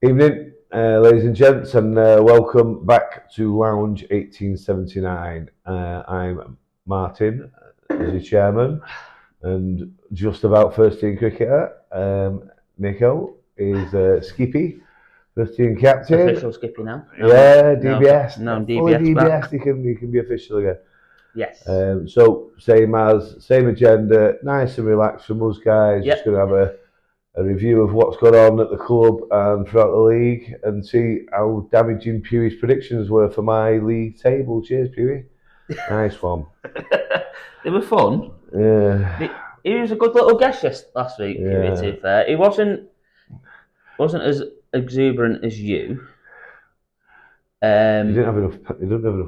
Evening, ladies and gents, and welcome back to Lounge 1879. I'm Martin, as the chairman, and just about first team cricketer. Nico is Skippy, first team captain. Official Skippy now? Yeah, DBS. No, Fully DBS DBS, back. you can be official again. Yes. So, same agenda, nice and relaxed from us guys. Yep. Just going to have a review of what's gone on at the club and throughout the league and see how damaging Pewey's predictions were for my league table. Cheers, Pewey. Nice one. They were fun. Yeah. He was a good little guest last week, Pewey, to be fair. He wasn't as exuberant as you. He didn't have enough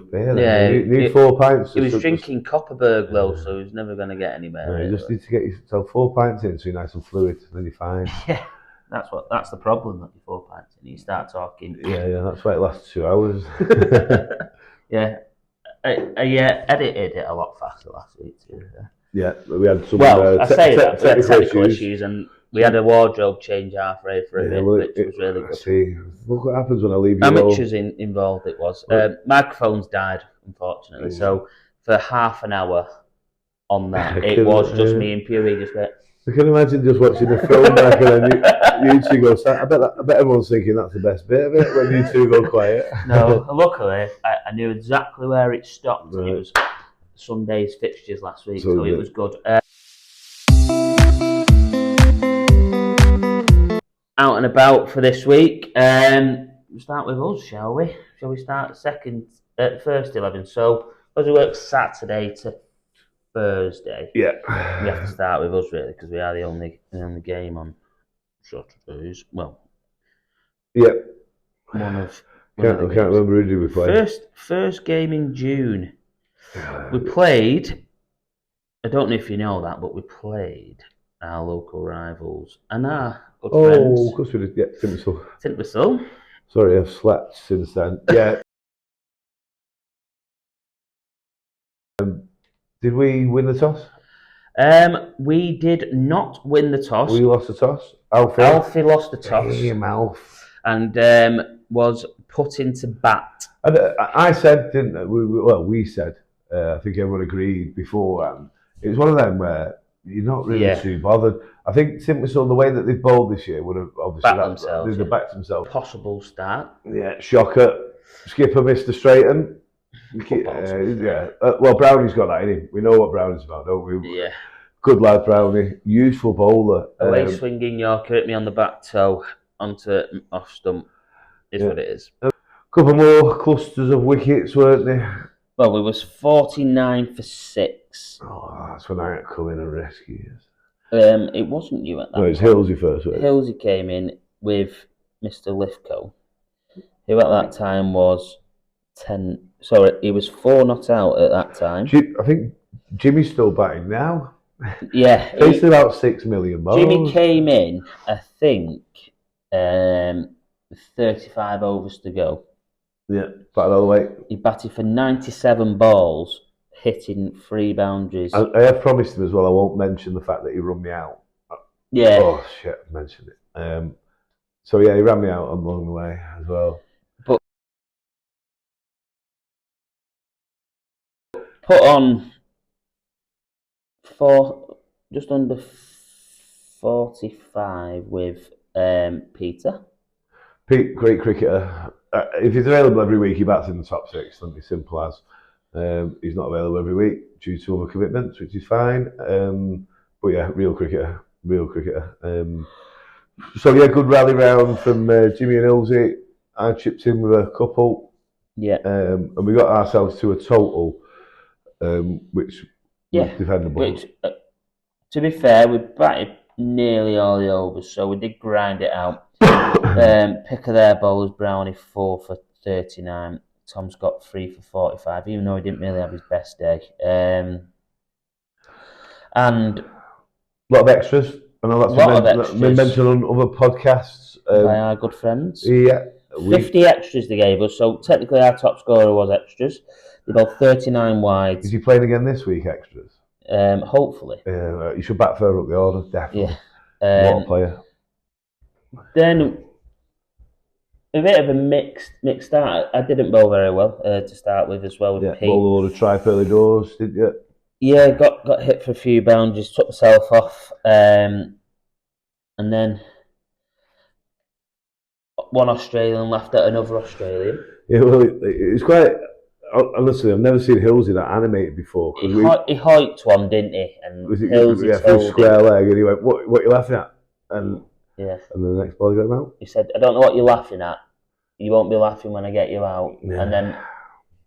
beer. Yeah, You need 4 pints. He was drinking Copperberg though, so he was never going to get anywhere. You just need to get yourself 4 pints in so you're nice and fluid, and then you're fine. Yeah, that's the problem, that you 4 pints and you start talking. Yeah, that's why it lasts 2 hours. Yeah. I edited it a lot faster last week too. Yeah, we had some. I say that we had technical issues, and we had a wardrobe change halfway through it, which was really good. See, look what happens when I leave you Amateurs involved it was. Microphones died, unfortunately, so for half an hour on that, it was just me and Pewey just went. I can imagine just watching the film back and then you two go. I bet everyone's thinking that's the best bit of it when you two go quiet. No, luckily I knew exactly where it stopped. Right. It was Sunday's fixtures last week, so it was good. Out and about for this week. We'll start with us, shall we? Shall we start first 11? So, as we work Saturday to Thursday, yeah, we have to start with us really because we are the only game on Saturdays. Well, yeah, can't remember who did we play. First game in June. We played. I don't know if you know that, but we played our local rivals and our good friends. Oh, of course we did. Yeah, Tintwistle. Sorry, I've slept since then. Yeah. Did we win the toss? We did not win the toss. We lost the toss. Alfie lost the toss. Damn, Alf. And was put into bat. And, I said, didn't I? We said. I think everyone agreed beforehand. It was one of them where you're not really too bothered. I think Tintwistle, the way that they've bowled this year, would have obviously backed themselves. Possible start. Yeah, shocker. Skipper missed the straighten. Well, Brownie's got that in him. We know what Brownie's about, don't we? Yeah. Good lad, Brownie. Useful bowler. Away swinging Yorker hit me on the back toe onto off stump is what it is. A couple more clusters of wickets, weren't there? Well, it was 49 for 6. Oh, that's when I had to come in and rescue you. It wasn't you at that point. No, it was Hillsy first. Hillsy came in with Mr. Lythgoe, who at that time was 10. Sorry, he was 4 not out at that time. I think Jimmy's still batting now. Yeah. Basically about 6 million balls. Jimmy came in, I think, 35 overs to go. Yeah, batted all the way. He batted for 97 balls, hitting 3 boundaries. I have promised him as well I won't mention the fact that he run me out. Yeah. Oh, shit, I mentioned it. So, yeah, he ran me out along the way as well. But put on just under 45 with Peter. Pete, great cricketer. If he's available every week, he bats in the top 6. That'd be simple as. He's not available every week due to other commitments, which is fine. But yeah, real cricketer. So yeah, good rally round from Jimmy and Ilsey. I chipped in with a couple. Yeah. And we got ourselves to a total, which was defendable. Which, to be fair, we batted nearly all the overs, so we did grind it out. Pick of their bowlers, Brownie 4 for 39. Tom's got 3 for 45, even though he didn't really have his best day. And a lot of extras. I know that's been mentioned on other podcasts. By our good friends. Yeah. 50 extras they gave us, so technically our top scorer was extras. They bowled 39 wides. Is he playing again this week, extras? Hopefully. You should back further up the order, definitely. Yeah. What a player. Then a bit of a mixed start. I didn't bowl very well to start with as well with Yeah, Pete. bowled a load of tripe early doors, didn't you? Yeah, got hit for a few boundaries, took myself off, and then one Australian left at another Australian. Yeah, well, it's quite. Honestly, I've never seen Hillsy that animated before. He hoiked one, didn't he? And Hillsy through told square him, leg, and he went, "What are you laughing at?" And yeah. and then the next ball he got him out. He said, "I don't know what you're laughing at. You won't be laughing when I get you out." Yeah. And then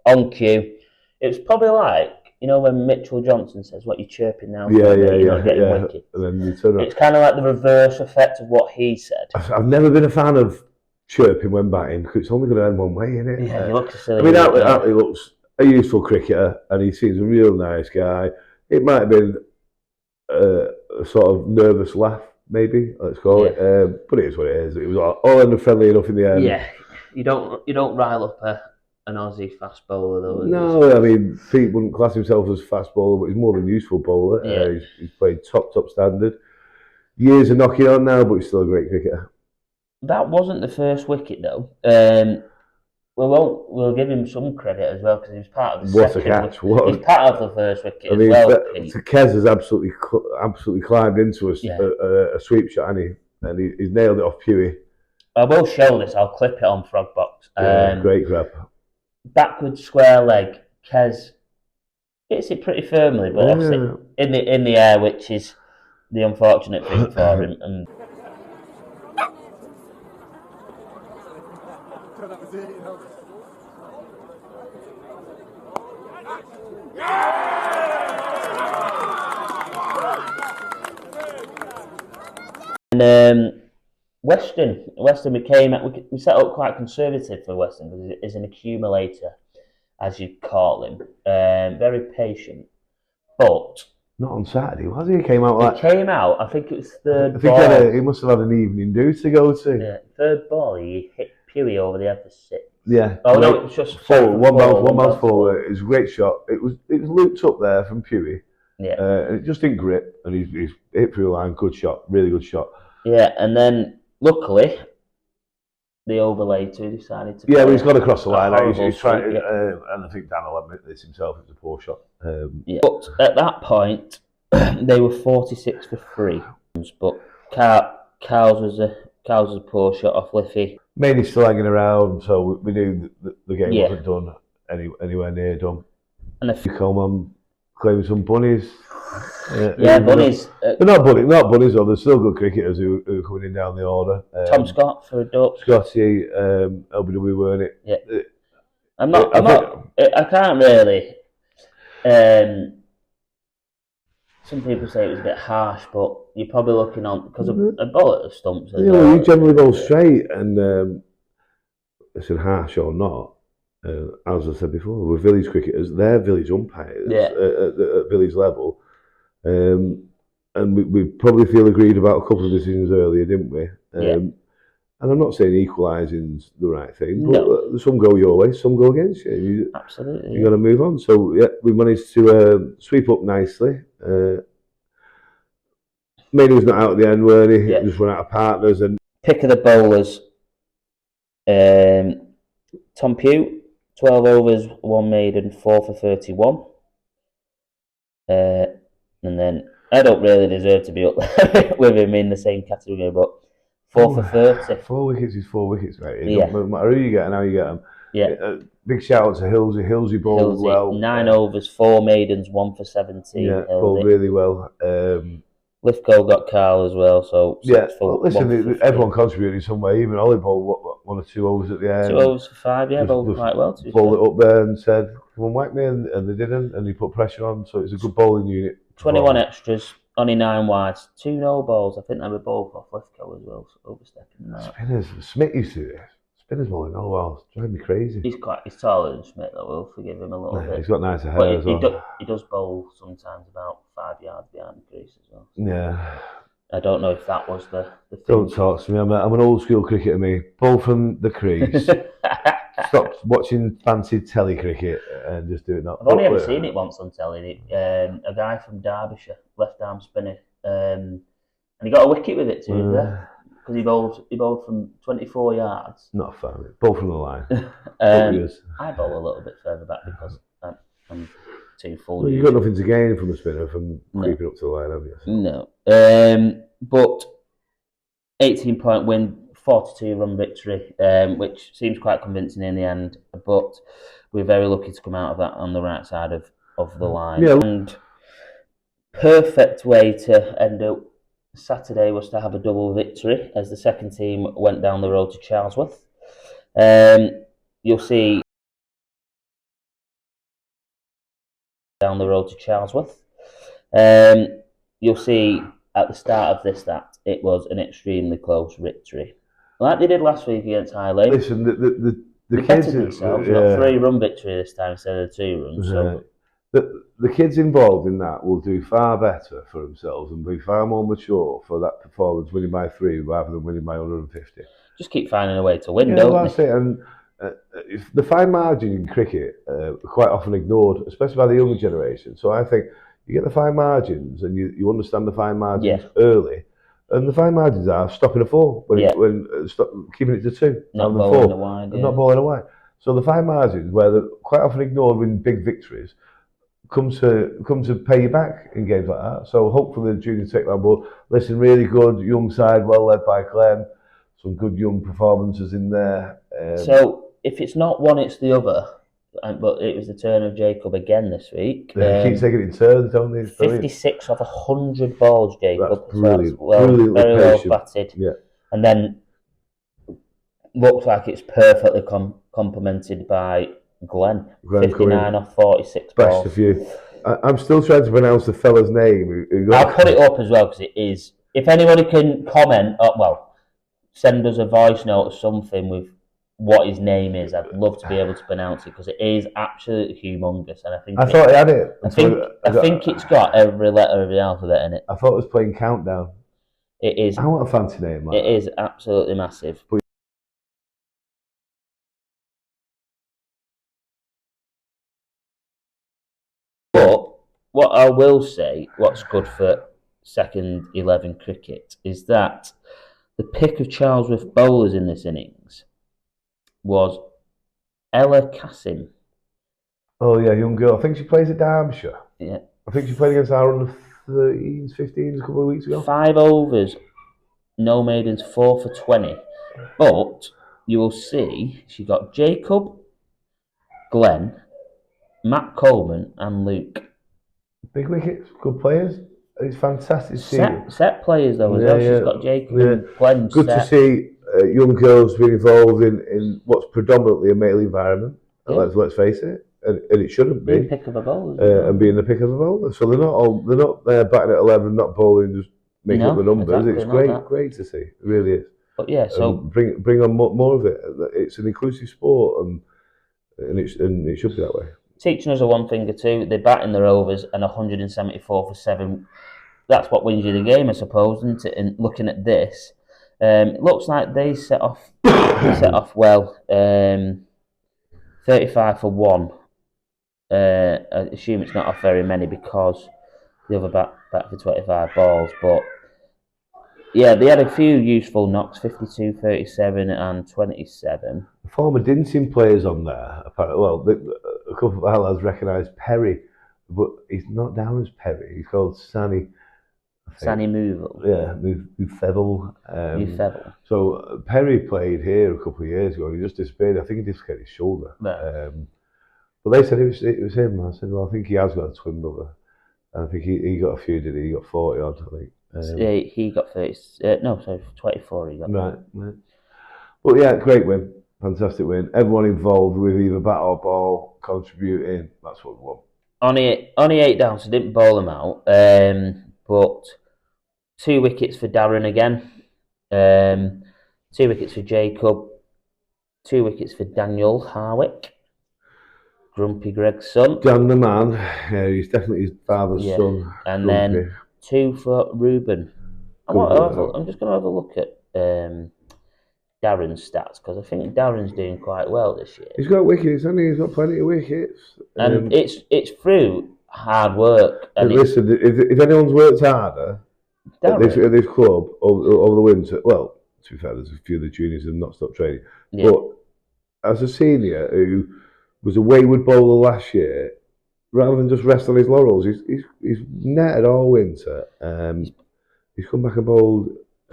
on cue, it was probably like, you know, when Mitchell Johnson says, "What you chirping now?" You're not getting wicked. And then you turn around. It's kind of like the reverse effect of what he said. I've never been a fan of chirping when batting because it's only going to end one way, isn't it? Yeah, he looks silly. I mean, Atley looks a useful cricketer, and he seems a real nice guy. It might have been a sort of nervous laugh, maybe let's call it, but it is what it is. It was all end friendly enough in the end. Yeah, you don't rile up an Aussie fast bowler though. No, I mean Pete wouldn't class himself as fast bowler, but he's more than useful bowler. Yeah. He's played top standard. Years of knocking on now, but he's still a great cricketer. That wasn't the first wicket though. We'll give him some credit as well because he was part of the What second. a catch! He's part of the first wicket as well. Kez has absolutely climbed into a sweep shot, and he's nailed it off Pewey. I will show this. I'll clip it on Frogbox. Great grab. Backward square leg. Kez hits it pretty firmly, but obviously in the air, which is the unfortunate thing for him. And Western, we set up quite conservative for Western because he's an accumulator, as you'd call him. Very patient, but not on Saturday, was he? He came out like. He came out. I think it was third. I think he must have had an evening do to go to. Yeah, third ball. He hit Pewey over the head for 6. Yeah. Oh no, it was just one bounce forward. It was a great shot. It was looped up there from Pewey. Yeah. And it just didn't grip, and he's hit through the line. Good shot, really good shot. Yeah, and then luckily the overlay too decided to. Yeah, but he's got across the line. He's trying, yeah. and I think Dan will admit this himself. It's a poor shot. Yeah. But at that point, they were 46 for 3. But Cowles was a poor shot off Liffey. Mainly still hanging around, so we knew that the game wasn't done anywhere near done. And if you come on claiming some bunnies. Bunnies. They're not bunnies though. There's still good cricketers who are coming in down the order. Tom Scott for a duck. Scotty, LBW, weren't it? Yeah. I can't really. Some people say it was a bit harsh, but you're probably looking on because of a bullet of stumps. You generally bowl straight, and listen, harsh or not. As I said before, with village cricketers, they're village umpires at village level. And we probably feel agreed about a couple of decisions earlier, didn't we? And I'm not saying equalising's the right thing, but some go your way, some go against you. Absolutely. You've got to move on. So, we managed to sweep up nicely. Maiden was not out at the end, were he? Yeah. Just run out of partners. And pick of the bowlers. Tom Pugh, 12 overs, 1 maiden, 4 for 31. And then I don't really deserve to be up with him in the same category, but 4 for 30. 4 wickets is 4 wickets, right? It yeah. doesn't matter who you get and how you get them. Yeah. Big shout out to Hillsy. Hillsy bowled well. 9 overs, 4 maidens, 1 for 17. Yeah, bowled really well. Lythgoe got Carl as well, so listen, everyone contributed in some way. Even Ollie bowled 1 or 2 overs at the end. 2 overs for 5, bowled quite well. Bowled it up there and said, "Come on, whack me," and they didn't, and he put pressure on. So it's a good bowling unit. 21 extras, only 9 wides, 2 no balls. I think they were both off Lythgoe as well, so overstepping that. Spinners, Smith used to do this. Spinners bowling no balls, driving me crazy. He's taller than Smith, though. We'll forgive him a little bit. He's got nicer hair as well. He does bowl sometimes about 5 yards behind the crease as well. So. Yeah. I don't know if that was the thing. Don't talk to me. I'm an old school cricketer, me. Bowl from the crease. Stop watching fancy telly cricket and just do it. I've only ever seen it once on telly. A guy from Derbyshire, left arm spinner, and he got a wicket with it too. because he bowled from 24 yards. Not a fan of it. Both from the line. I bowl a little bit further back because I'm too full. Well, you've got nothing to gain from a spinner from creeping up to the line, have you? No. But 18-point win, 42-run victory, which seems quite convincing in the end. But we're very lucky to come out of that on the right side of the line. Yeah. And perfect way to end up Saturday was to have a double victory as the second team went down the road to Charlesworth. You'll see down the road to Charlesworth. You'll see at the start of this that it was an extremely close victory, like they did last week against High Lane. Listen, the kids kids themselves got a 3-run victory this time instead of 2 runs. So the kids involved in that will do far better for themselves and be far more mature for that performance, winning by 3 rather than winning by 150. Just keep finding a way to win, don't that's it. And the fine margin in cricket are quite often ignored, especially by the younger generation. So I think you get the fine margins and you understand the fine margins early. And the fine margins are stopping a 4 keeping it to 2, not rather than bowling 4, a wide, and not bowling away. So the fine margins, where they're quite often ignored in big victories, come to pay you back in games like that. So hopefully the junior take that. But listen, really good young side, well led by Glenn. Some good young performances in there. So if it's not one, it's the other. But it was the turn of Jacob again this week. They keep taking it in turns, don't they? 56 off 100 balls, Jacob. That's brilliant. So that's very well batted. Yeah. And then looks like it's perfectly complemented by Glenn 59 off 46 balls. Best of you. I'm still trying to pronounce the fella's name. I'll put it up as well because it is. If anybody can comment, send us a voice note or something with what his name is. I'd love to be able to pronounce it because it is absolutely humongous. And I thought it had it. I think it's got every letter of the alphabet in it. I thought it was playing Countdown. It is. I want a fancy name. It is absolutely massive. But what I will say, what's good for second 11 cricket is that the pick of Charlesworth bowlers in this innings was Ella Cassim. Oh yeah, young girl. I think she plays at Derbyshire. Yeah. I think she played against our under 13s, 15s a couple of weeks ago. 5 overs, no maidens, 4 for 20. But you will see she got Jacob, Glenn, Matt Coleman, and Luke. Big wickets, good players. It's fantastic to see. Set players though as well. She's got Jacob and Glenn. Good to see young girls being involved in what's predominantly a male environment. Yeah. Let's face it, and it shouldn't be. Being pick of a bowler, and being the pick of a bowler. So they're not there batting at 11, not bowling, just making up the numbers. Exactly, it's great to see. It really is. But yeah, so bring on more of it. It's an inclusive sport, and it should be that way. Teaching us a one thing or two. They bat in their overs and 174 for 7. That's what wins you the game, I suppose, isn't it? And looking at this, it looks like they set off well. 35 for 1. I assume it's not off very many because the other bat for 25 balls. But yeah, they had a few useful knocks: 52, 37, and 27. The former Dinting players on there. Apparently, well, a couple of our lads recognised Perry, but he's not down as Perry. He's called Sani. Sani Movell. Yeah, Movell. So Perry played here a couple of years ago and he just disappeared. I think he dislocated his shoulder. Yeah. But they said it was him. I said, well, I think he has got a twin brother. And I think he got a few, did he? He got 40 odd, I think. He got 30. 24 he got. Right. But yeah, great win. Fantastic win. Everyone involved with either bat or ball contributing. That's what we want. Only 8 down, so didn't bowl them out. But 2 wickets for Darren again. 2 wickets for Jacob. 2 wickets for Daniel Harwick. Grumpy Greg's son. Dan the man. Yeah, he's definitely his father's son. And Grumpy. Then 2 for Ruben. I'm just going to have a look at Darren's stats because I think Darren's doing quite well this year. He's got wickets, hasn't he? He's got plenty of wickets. And it's through hard work. And listen, if anyone's worked harder at this club over the winter, well, to be fair, there's a few of the juniors who have not stopped training. Yeah. But as a senior who was a wayward bowler last year, rather than just rest on his laurels, he's netted all winter. He's come back and bowled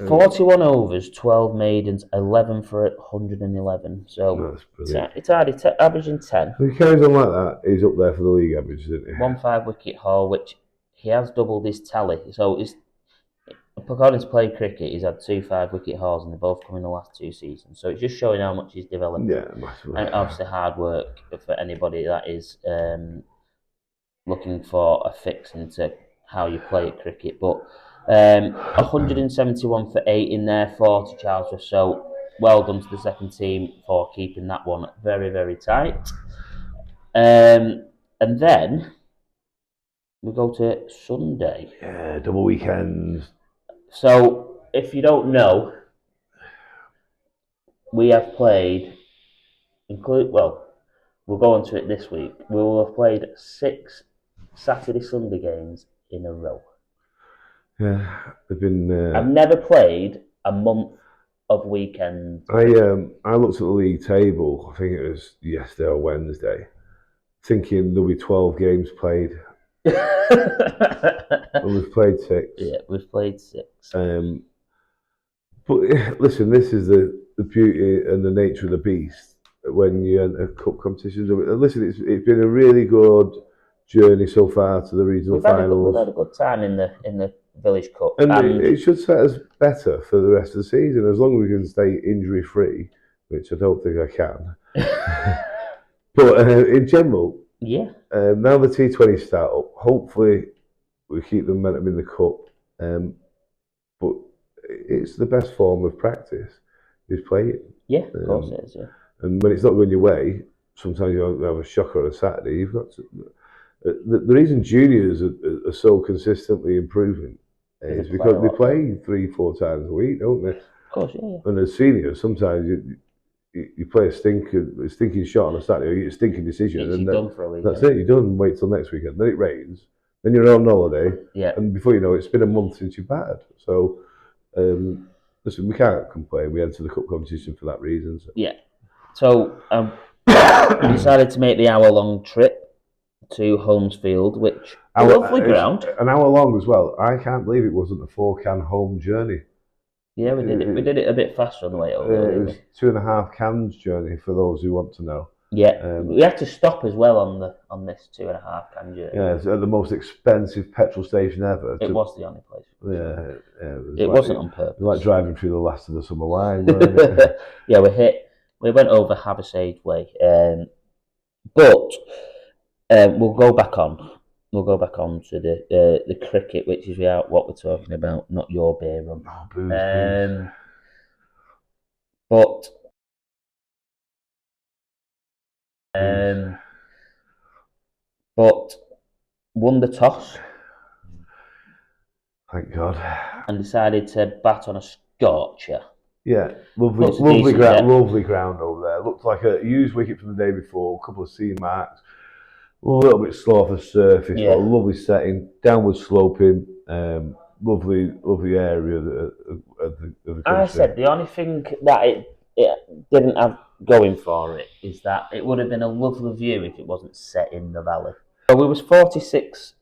41 overs, 12 maidens, 11 for 111. So that's brilliant. it's already averaging 10. If he carries on like that, he's up there for the league average, isn't he? 1 5-wicket haul, which he has doubled his tally. So according to Play Cricket, he's had 2 5-wicket hauls, and they've both come in the last 2 seasons. So it's just showing how much he's developed. Yeah, massively. And obviously hard work for anybody that is looking for a fix into how you play at cricket. But 171 for 8 in there, 40 Charlesworth. So well done to the second team for keeping that one very, very tight. And then we go to Sunday. Yeah, double weekends. So if you don't know, we have played, we'll go on to it this week. We will have played 6 Saturday Sunday games in a row. Yeah, they've been. I've never played a month of weekends. I looked at the league table. I think it was yesterday or Wednesday, thinking there'll be 12 games played. And we've played 6. Yeah, we've played 6. But listen, this is the beauty and the nature of the beast when you enter cup competitions. Listen, it's been a really good journey so far to the regional finals. We've had a good time in the Village Cup, and it should set us better for the rest of the season as long as we can stay injury free, which I don't think I can. But in general, yeah. Now the T20 start up, hopefully we keep the momentum in the cup. But it's the best form of practice is playing. Yeah, of course it is. Yeah. And when it's not going your way, sometimes you have a shocker on a Saturday. You've got to. The reason juniors are so consistently improving is because they play 3-4 times a week, don't they? Of course, yeah. And as seniors, sometimes you play a stinking shot on a Saturday, or you get a stinking decision, and done for a weekend. That's it. You're done. Wait till next weekend. Then it rains. Then you're on holiday. Yeah. And before you know it, it's been a month since you batted. So, listen, we can't complain. We enter the cup competition for that reason. So. Yeah. So we decided to make the hour-long trip to Holmesfield, which a lovely ground. An hour long as well. I can't believe it wasn't a 4-can home journey. Yeah, we did it. We did it a bit faster on the way over. It was 2.5 cans journey for those who want to know. Yeah, we had to stop as well on this 2.5 can journey. Yeah, it's at the most expensive petrol station ever. It was the only place. Yeah, it wasn't on purpose. Like driving through the last of the summer wine. Weren't it? Yeah, we went over Haverside Way, but we'll go back on. We'll go back on to the cricket, which is what we're talking about, not your beer run. Oh, booze. But won the toss. Thank God. And decided to bat on a scorcher. Yeah, lovely ground over there. Looked like a used wicket from the day before, a couple of C marks. A little bit slow off the surface, but a lovely setting, downward sloping, lovely area of the country. I said the only thing that it didn't have going for it is that it would have been a lovely view if it wasn't set in the valley. So we was 46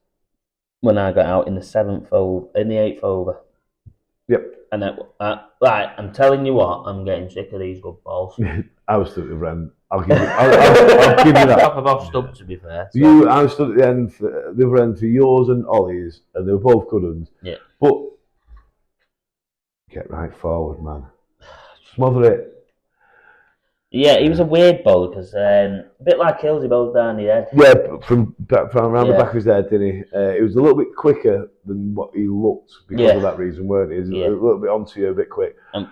when I got out in the 8th over. Yep. And right, I'm telling you what, I'm getting sick of these good balls. I was stood at the end. I'll give you that. Top of off stub, to be fair. So. I was stood at the other end for yours and Ollie's, and they were both good ones. Yeah. But get right forward, man. Smother it. Yeah, he was a weird bowler because a bit like Hills, he bowled down the head. Yeah, from around the back of his head, didn't he? It was a little bit quicker than what he looked because of that reason, weren't he? He was a little bit onto you, a bit quick. And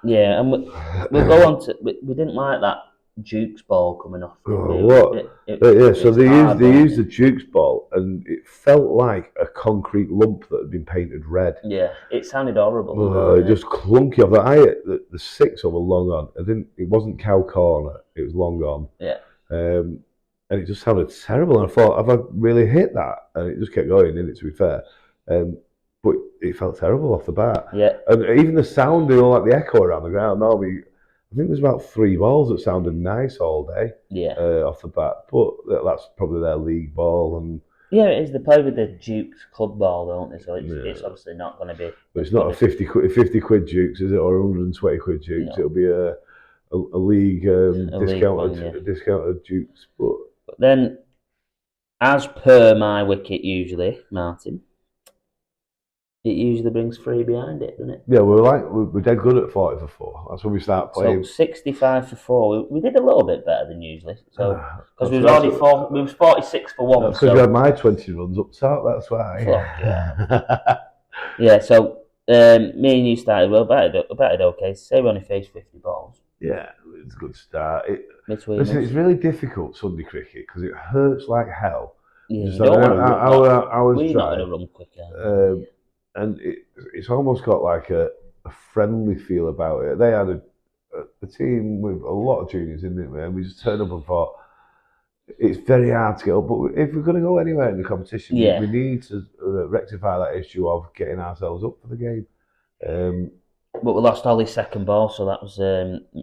we'll go on to. We didn't like that Duke's ball coming off. Oh, what? So they used the Duke's ball, and it felt like a concrete lump that had been painted red. Yeah, it sounded horrible. It just clunky off that. The 6 over long on. It wasn't cow corner. It was long on. Yeah. And it just sounded terrible. And I thought, have I really hit that? And it just kept going. In it, to be fair. but it felt terrible off the bat. Yeah. And even the sound, like the echo around the ground. Normally, I think there's about 3 balls that sounded nice all day. Yeah. Off the bat, but that's probably their league ball, and yeah, it is. They play with the Duke's club ball, don't they? So it's obviously not going to be. But it's not a 50 quid Dukes, is it, or 120 quid Dukes? No. It'll be a league discounted Dukes. But then, as per my wicket, usually Martin, it usually brings 3 behind it, doesn't it? Yeah, we're dead good at 40 for 4. That's when we start playing. So 65 for 4. We did a little bit better than usually. So because we was 46 for 1. That's because you had my 20 runs up top. That's why. Yeah. Yeah. So me and you started well. Batted okay. Say we only faced 50 balls. Yeah, it's a good start. Between listen, us. it's really difficult Sunday cricket because it hurts like hell. Yeah, Just you don't want to run. We're not going to run quicker. And it's almost got like a friendly feel about it. They had a team with a lot of juniors in it, and we just turned up and thought it's very hard to get up. But if we're going to go anywhere in the competition, we need to rectify that issue of getting ourselves up for the game. But we lost Ollie's second ball, so that was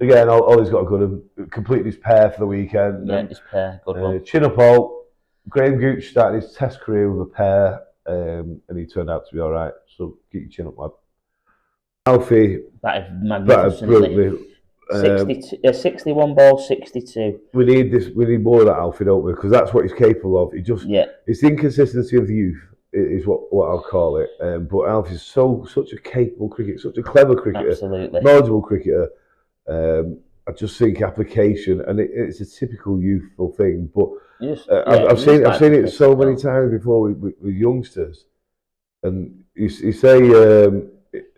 again. Ollie's got a good completed his pair for the weekend. Yeah, his pair, good one. Chin up all. Graham Gooch started his Test career with a pair. And he turned out to be all right. So keep your chin up, lad. Alfie batted magnificently. 61 ball, 62. We need more of that Alfie, don't we? Because that's what he's capable of. It's the inconsistency of the youth is what I'll call it. But Alfie's such a capable cricketer, such a clever cricketer, absolutely knowledgeable cricketer. I just think application, and it's a typical youthful thing, but. I've seen it so many times before with youngsters, and you say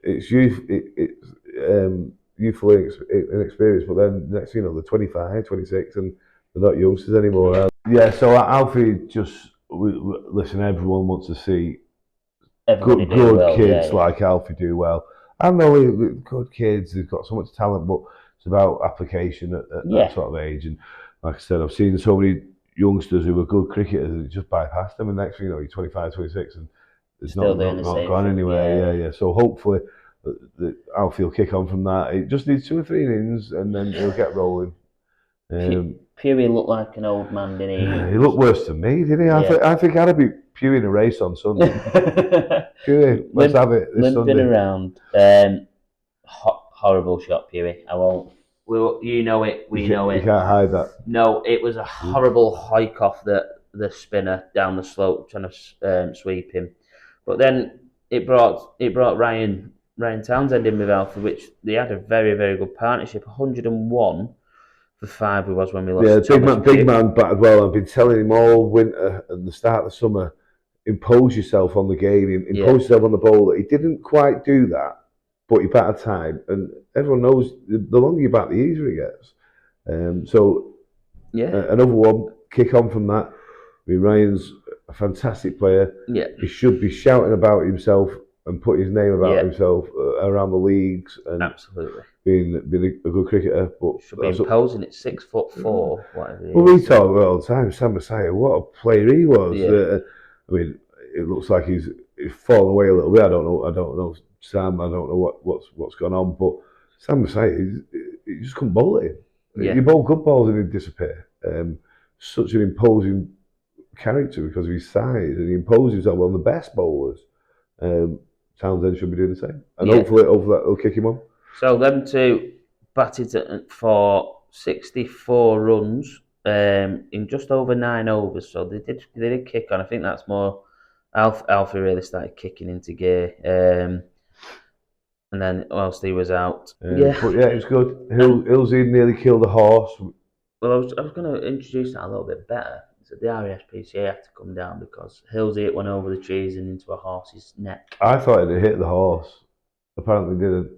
it's youthful inexperience, but then next thing you know they're 25, 26, and they're not youngsters anymore. Yeah, so Alfie listen. Everyone wants to see good kids like Alfie do well. I know good kids. They've got so much talent, but it's about application at that sort of age. And like I said, I've seen so many youngsters who were good cricketers and just bypassed them, and next thing you know, you're 25, 26, and it's not gone anywhere. Yeah. So hopefully, Alfie will kick on from that. It just needs 2 or 3 innings, and then he'll get rolling. Pewee looked like an old man, didn't he? He looked worse than me, didn't he? Yeah. I think I'd beat Pewee in a race on Sunday. Pewee, let's have it this limping Sunday. Around. Horrible shot, Pewee. I won't. You know it. We know it. You can't hide that. No, it was a horrible hike off the spinner down the slope, trying to sweep him. But then it brought Ryan Townsend in with Alfie, which they had a very, very good partnership. 101 for 5 it was when we lost. Yeah, big man batted well. I've been telling him all winter and the start of the summer, impose yourself on the game, impose yourself on the bowler. He didn't quite do that, but he batted time, and everyone knows the longer you bat, the easier it gets. Another one, kick on from that. I mean, Ryan's a fantastic player. Yeah, he should be shouting about himself and putting his name about himself around the leagues. And absolutely, being a good cricketer, but should be imposing at 6'4", whatever. Well, we talk about all the time. Sam Messiah, what a player he was. Yeah. I mean, it looks like he's fallen away a little bit. I don't know Sam. I don't know what's gone on, but Sam Messiah, he just couldn't bowl it. Yeah. You bowl good balls and he'd disappear. Such an imposing character because of his size, and he imposes himself on the best bowlers. Townsend should be doing the same, and hopefully that'll kick him on. So them two batted for 64 runs in just over 9 overs. So they did kick on. I think that's more. Alfie really started kicking into gear, and then whilst he was out, but it was good. Hillsey nearly killed a horse. Well, I was going to introduce that a little bit better. So the RSPCA had to come down because Hillsey went over the trees and into a horse's neck. I thought it hit the horse. Apparently didn't.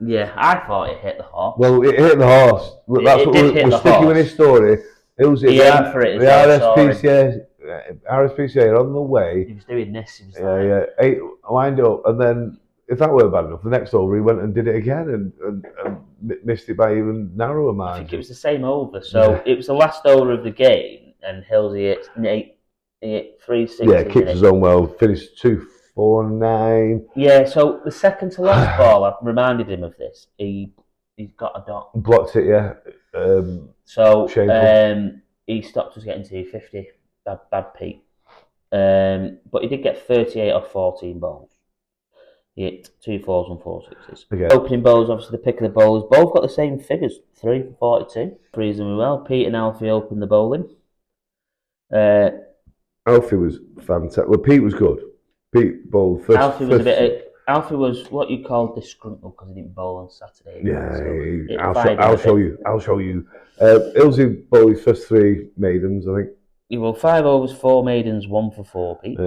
Yeah, I thought it hit the horse. Well, it hit the horse. That's what we're sticking with his story. Hillsey, he aimed for it. The RSPCA are on the way. He was doing this. He was lined up, and then if that weren't bad enough, the next over he went and did it again and missed it by even narrower margin. I think it was the same over. So it was the last over of the game, and Hillsey hit 3 sixes. Yeah, kicked his own well, finished 2 4-9. Yeah, so the second to last ball, I reminded him of this. He's got a dot. Blocked it, yeah. So Shameful. he stopped us getting 250. Bad Pete. But he did get 38 off 14 balls. He hit 2 4s and 4 6s. Okay. Opening bowls, obviously the pick of the bowlers, both got the same figures. 3 for 42. Reasonably well. Pete and Alfie opened the bowling. Alfie was fantastic. Well, Pete was good. Pete bowled first. Alfie was a bit. Alfie was what you call disgruntled because he didn't bowl on Saturday. Yeah, So I'll show you. I'll show you. Ilsey bowled his first 3 maidens, I think. He won 5 overs, 4 maidens, 1 for 4, Pete.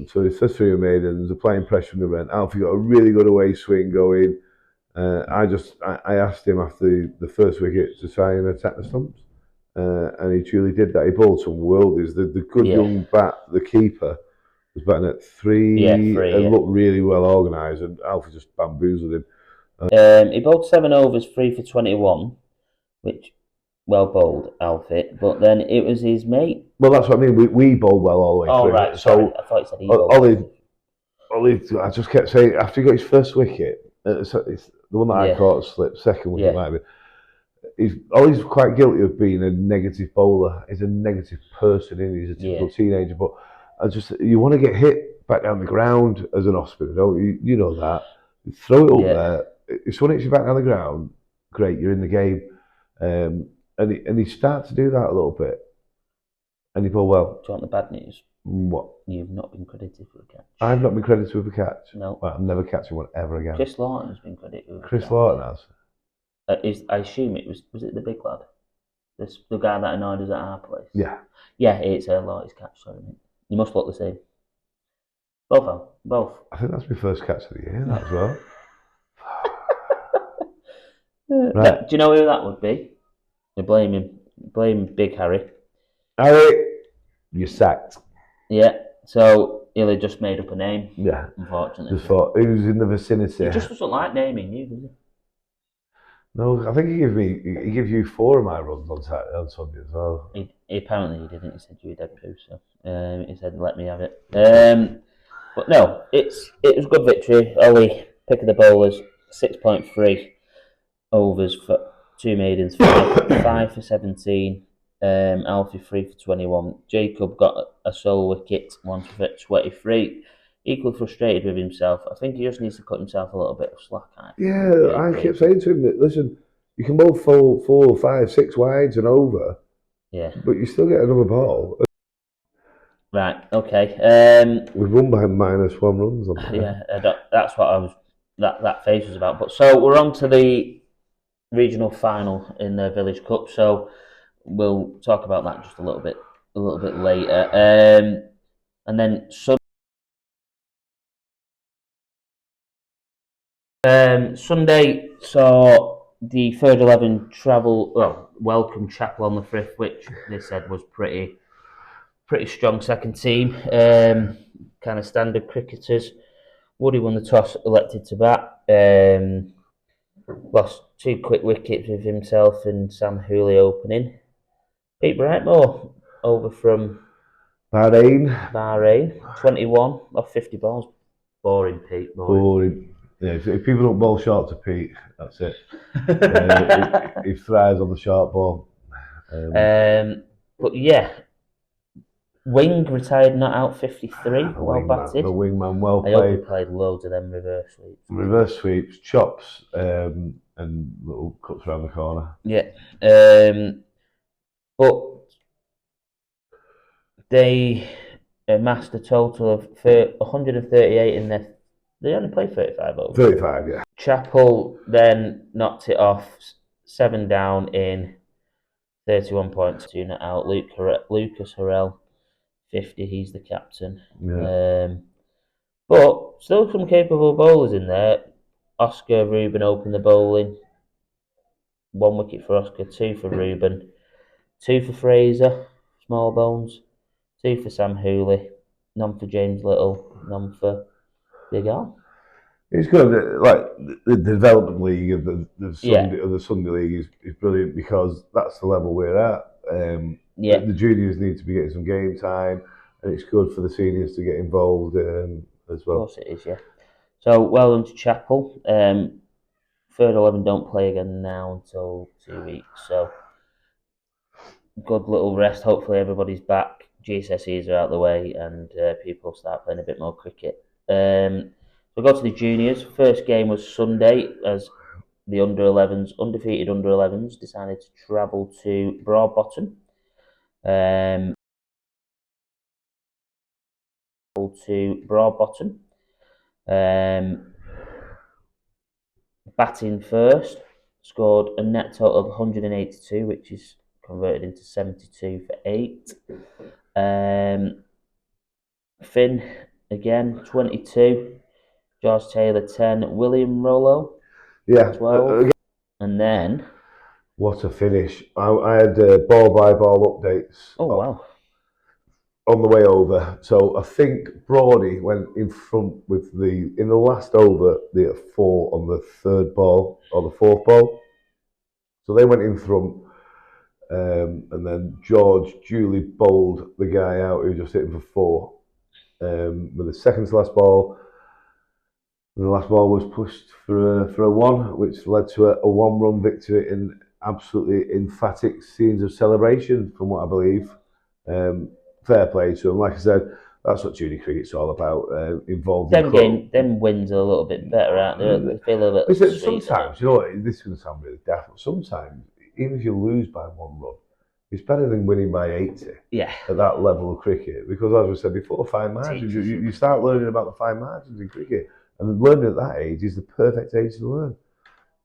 So his first 3 were maidens, applying pressure from the rent. Alfie got a really good away swing going. I asked him after the first wicket to try and attack the stumps, and he truly did that. He bowled some worldies. The good young bat, the keeper, was batting at 3 and looked really well organised, and Alfie just bamboozled him. He bowled 7 overs, 3 for 21, which well bowled, Alfie. But then it was his mate. Well, that's what I mean. We bowled well all the way through. Oh right, sorry. I thought he said he bowled. Ollie, I just kept saying after he got his first wicket, it's the one that I caught slipped, second wicket might be. Ollie's quite guilty of being a negative bowler. He's a negative person, and he's a typical teenager. But you want to get hit back down the ground as an off-spinner, don't you? You know that. You throw it up there. If someone hits you back down the ground, great, you're in the game. And he started to do that a little bit. And he bowled well. Do you want the bad news? What? You've not been credited for a catch. I've not been credited with a catch. No. Well, I'm never catching one ever again. Chris Lawton has been credited with a catch. Chris Lawton has? I assume it was it the big lad? The guy that annoyed us at our place? Yeah. Yeah, it's Lawton's catch, sorry mate. You must look the same. Both. I think that's my first catch of the year, that as well. Right. Do you know who that would be? You blame him. Blame Big Harry. Harry, you're sacked. Yeah. So he'll just made up a name. Yeah. Unfortunately. Just thought he was in the vicinity. He just doesn't like naming you, does he? No, I think he gives you 4 of my runs on Sunday as well. Apparently he didn't. He said you were dead poo, so he said let me have it. But no, it was a good victory. Ollie, pick of the bowlers, 6.3 overs for 2 maidens, 5 for 17. Alfie 3 for 21. Jacob got a sole wicket, 1 for 23. Equally frustrated with himself. I think he just needs to cut himself a little bit of slack. I kept saying to him that, listen, you can bowl 4, 5, 6 wides and over. Yeah. But you still get another ball. Right, okay. We've won by -1 runs on that. Yeah, that's what that phase was about. But so we're on to the regional final in the Village Cup. So we'll talk about that just a little bit later. And then Sunday saw the third 11 welcome Chapel on the Frith, which they said was pretty strong second team. Kind of standard cricketers. Woody won the toss, elected to bat. Lost 2 quick wickets with himself and Sam Hooley opening. Pete Brightmore over from Bahrain, 21 off 50 balls. Boring, Pete. Boring. Yeah, if people don't bowl short to Pete, that's it. He thrives on the short ball. But yeah, Wing retired not out 53. Well batted. The wingman, well played. I hope he played loads of them reverse sweeps. Reverse sweeps, chops, and little cuts around the corner. Yeah. But they amassed a total of 138 in their. They only played 35 overs. 35, yeah. Chapel then knocked it off 7 down in 31 points. 2 not out. Lucas Harrell, 50. He's the captain. Yeah. But still some capable bowlers in there. Oscar Ruben opened the bowling. 1 wicket for Oscar, 2 for Ruben, 2 for Fraser, small bones, 2 for Sam Hooley, none for James Little, none for Big Al. It's good. Like the development league of the Sunday league is brilliant because that's the level we're at. The juniors need to be getting some game time, and it's good for the seniors to get involved. as well. Of course it is, yeah. So well done to Chapel. Third 11 don't play again now until 2 weeks, so good little rest. Hopefully everybody's back. GCSEs are out of the way, and people start playing a bit more cricket. So go to the juniors. First game was Sunday as the undefeated under 11s, decided to travel to Broadbottom. Batting first, scored a net total of 182, which is converted into 72 for 8. Finn, again, 22. George Taylor, 10. William Rollo, Yeah, 12. And then... what a finish. I had ball-by-ball updates Oh, wow. on the way over. So I think Brody went in front with in the last over, they had 4 on the third ball, or the fourth ball. So they went in front, and then George duly bowled the guy out who just hit him for 4. With the second to last ball, the last ball was pushed for a 1, which led to a 1-run victory in absolutely emphatic scenes of celebration, from what I believe. Fair play to him. Like I said, that's what junior cricket's all about. Involving them wins are a little bit better, aren't they? They feel a little bit sweeter. Sometimes, you know what, this is going to sound really daft, but sometimes, even if you lose by 1 run, it's better than winning by 80 at that level of cricket. Because as we said before, fine margins, you start learning about the fine margins in cricket. And learning at that age is the perfect age to learn.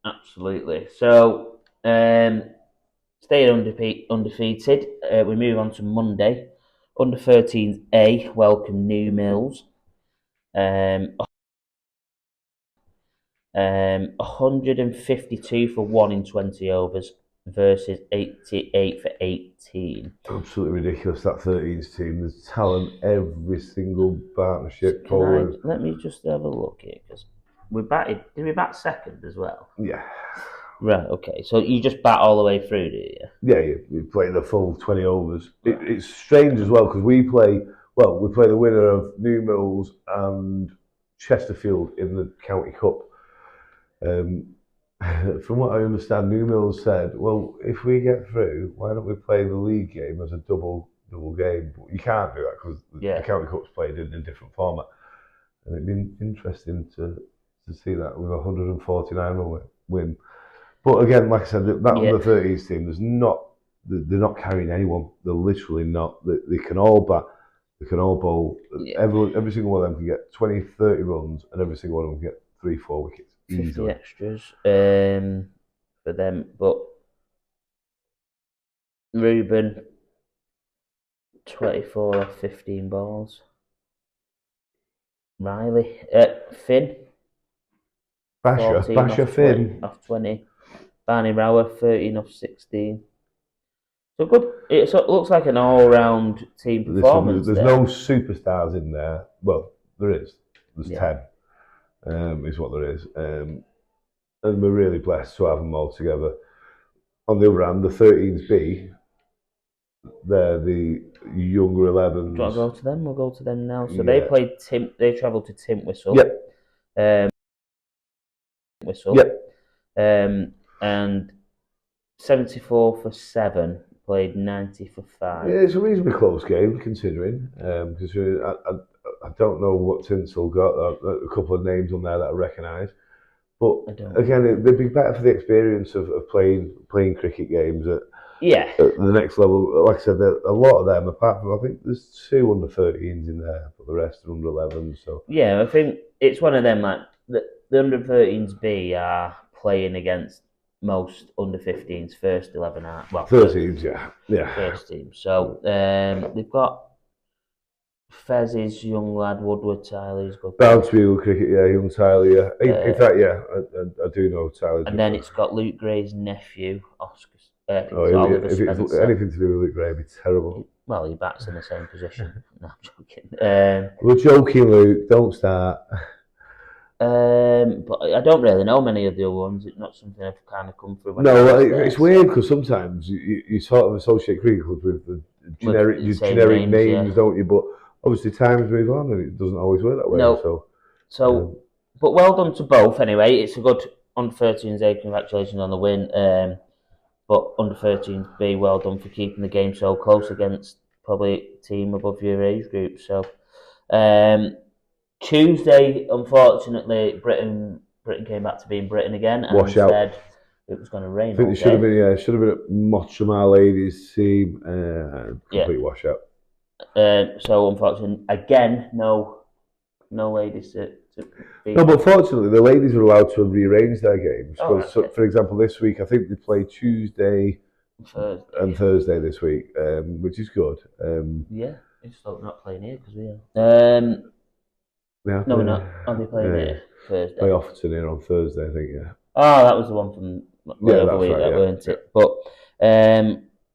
Absolutely. So, staying undefeated, we move on to Monday. Under 13s A welcome New Mills. 152 for 1 in 20 overs versus 88 for 18. Absolutely ridiculous, that 13s team. There's talent every single partnership. Let me just have a look here, because did we bat second as well? Yeah. Right, okay. So you just bat all the way through, do you? Yeah, you play the full 20 overs. It's strange as well, because we play the winner of New Mills and Chesterfield in the County Cup. From what I understand, New Mills said, well, if we get through, why don't we play the league game as a double game? But you can't do that because the County Cup's played in a different format. And it'd been interesting to see that with a 149 run win. But again, like I said, that under 30s team, they're not carrying anyone. They're literally not. They can all bat, they can all bowl. Every single one of them can get 20, 30 runs, and every single one of them can get 3-4 wickets. 50 easily. Extras for them. But Ruben, 24 off 15 balls. Riley, Finn, Basher Finn off 20. Barney Rower, 13 off 16. So good. It looks like an all-round team performance. There's no superstars in there. Well, there is. There's 10. Is what there is. And we're really blessed to have them all together. On the other hand, the 13s B, they're the younger 11s. Do you want to go to them? We'll go to them now. So they played they travelled to Tintwistle. And 74 for 7, played 90 for 5. Yeah, it's a reasonably close game, considering. Because I don't know what Tinsel got. A couple of names on there that I recognise. But again, they'd be better for the experience of playing cricket games at the next level. Like I said, a lot of them, apart from, I think there's 2 under 13s in there, but the rest are under 11s. So yeah, I think it's one of them, like the under 13s B are playing against most under 15s first 11 are 13s, first team. So they've got Fez's young lad, Woodward, Tyler's good. Bouncefield cricket, young Tyler, in fact, I do know Tyler. And then it's got Luke Gray's nephew, Oscar. Oliver if it's anything to do with Luke Gray, it'd be terrible. Well, he bats in the same position. No, I'm joking. We're joking, Luke. Don't start. But I don't really know many of the other ones. It's not something I've kind of come through. It's weird because sometimes you sort of associate cricket clubs with the generic names, don't you? But obviously times move on and it doesn't always work that way. No. So, but well done to both anyway. It's a good under 13s A. Congratulations on the win. But under 13s B, well done for keeping the game so close against probably a team above your age group. So, Tuesday, unfortunately, Britain came back to being Britain again and said it was going to rain. I think it should have been at Mottramar ladies team. Complete washout. So unfortunately, again, no ladies to be. No, but fortunately, the ladies were allowed to rearrange their games. So, for example, this week I think they play Tuesday and Thursday this week, which is good. Yeah, it's not playing here because we are. Yeah, no, we're not. Are they playing here Thursday? Play Offerton here on Thursday, I think. Yeah. Oh, that was the one from the other week, weren't it? But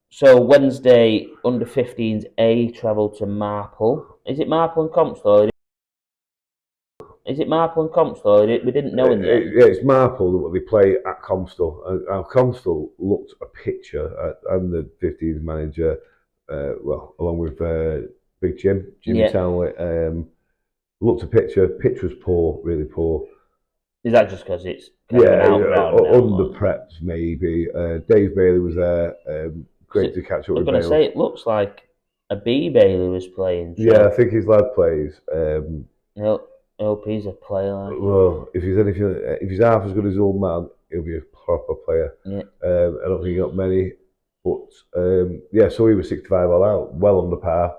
so Wednesday, under 15s A travel to Marple. Is it Marple and Compsall? Is it Marple and Compsall? We didn't know in the end. Yeah, it's Marple that they play at Compsall. Compsall looked a picture. I'm the 15s manager, along with Big Jimmy Townley. Looked a picture. Pitch was poor, really poor. Is that just because it's under prepped maybe? Dave Bailey was there. Great to catch up with Bailey. I was going to say it looks like a B Bailey was playing. So. Yeah, I think his lad plays. I hope he's a player. Well, if he's half as good as his old man, he'll be a proper player. Yeah. I don't think he got many, but so he was 65 all out, well under par.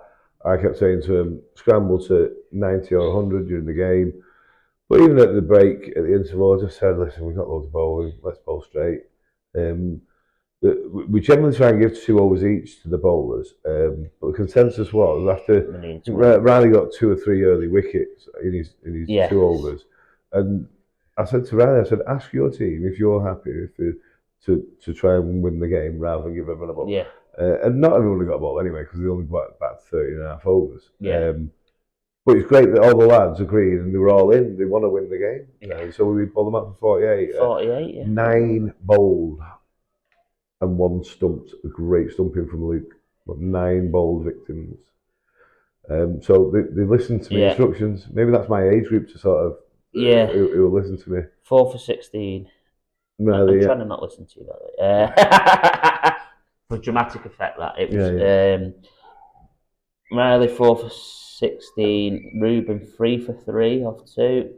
I kept saying to him, scramble to 90 or 100 during the game. But even at the break, at the interval, I just said, listen, we've got loads of bowling, let's bowl straight. We generally try and give 2 overs each to the bowlers, but the consensus was after Riley got 2 or 3 early wickets in his 2 overs. And I said to Riley, ask your team if you're happy to try and win the game rather than give everyone a ball. Yeah. And not everyone got a ball anyway because they only got about 30 and a half overs. Yeah. But it's great that all the lads agreed and they were all in. They want to win the game. Yeah. So we bowled them up for 48. 48, yeah. 9 bowled and 1 stumped. A great stumping from Luke. But 9 bowled victims. So they listened to my instructions. Maybe that's my age group to sort of who will listen to me. 4 for 16. Really, I'm trying to not listen to you that way. For dramatic effect, that it was Riley 4 for 16, Ruben 3 for 3 off 2.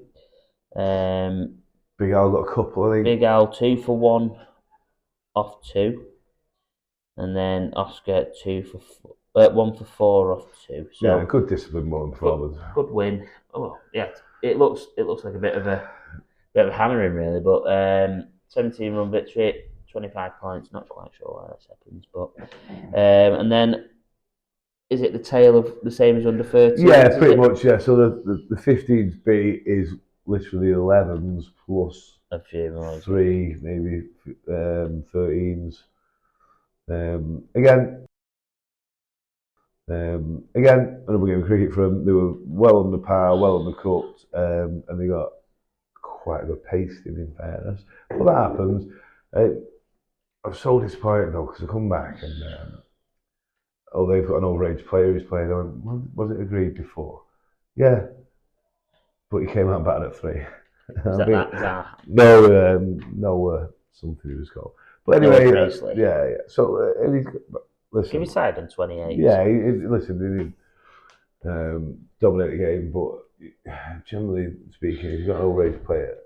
Big Al got a couple, I think. Big Al 2 for 1 off 2, and then Oscar 1 for 4 off 2. So good discipline, more performance. Good win. Oh yeah, it looks like a bit of a hammering really, but 17-run victory. 25 points, not quite sure why that's happened, but and then is it the tail of the same as under 13? Yeah, pretty much. Yeah, so the 15s B is literally 11s plus a few more, 3 maybe 13s. Again, another game of cricket for them. They were well under par, well undercooked, and they got quite a good pasting in fairness. But that happens. I'm so disappointed though because I come back and they've got an overage player who's playing. I went, well, was it agreed before? Yeah, but he came out batted at 3. Is that No, something he was called. But anyway, yeah. So listen, give me side on 28. Yeah, listen, he didn't dominate the game, but generally speaking, he's got an overage player.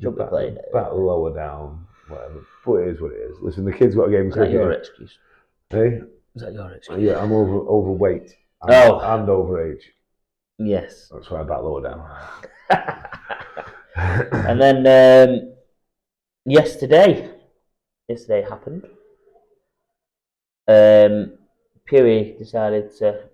Should be played bat lower down. Whatever, but it is what it is. Listen, the kid's got a game of cricket. Is that your excuse? Hey? Is that your excuse? Yeah, I'm overweight and overage. Yes. That's why I bat lower down. And then yesterday happened. Pewee decided to.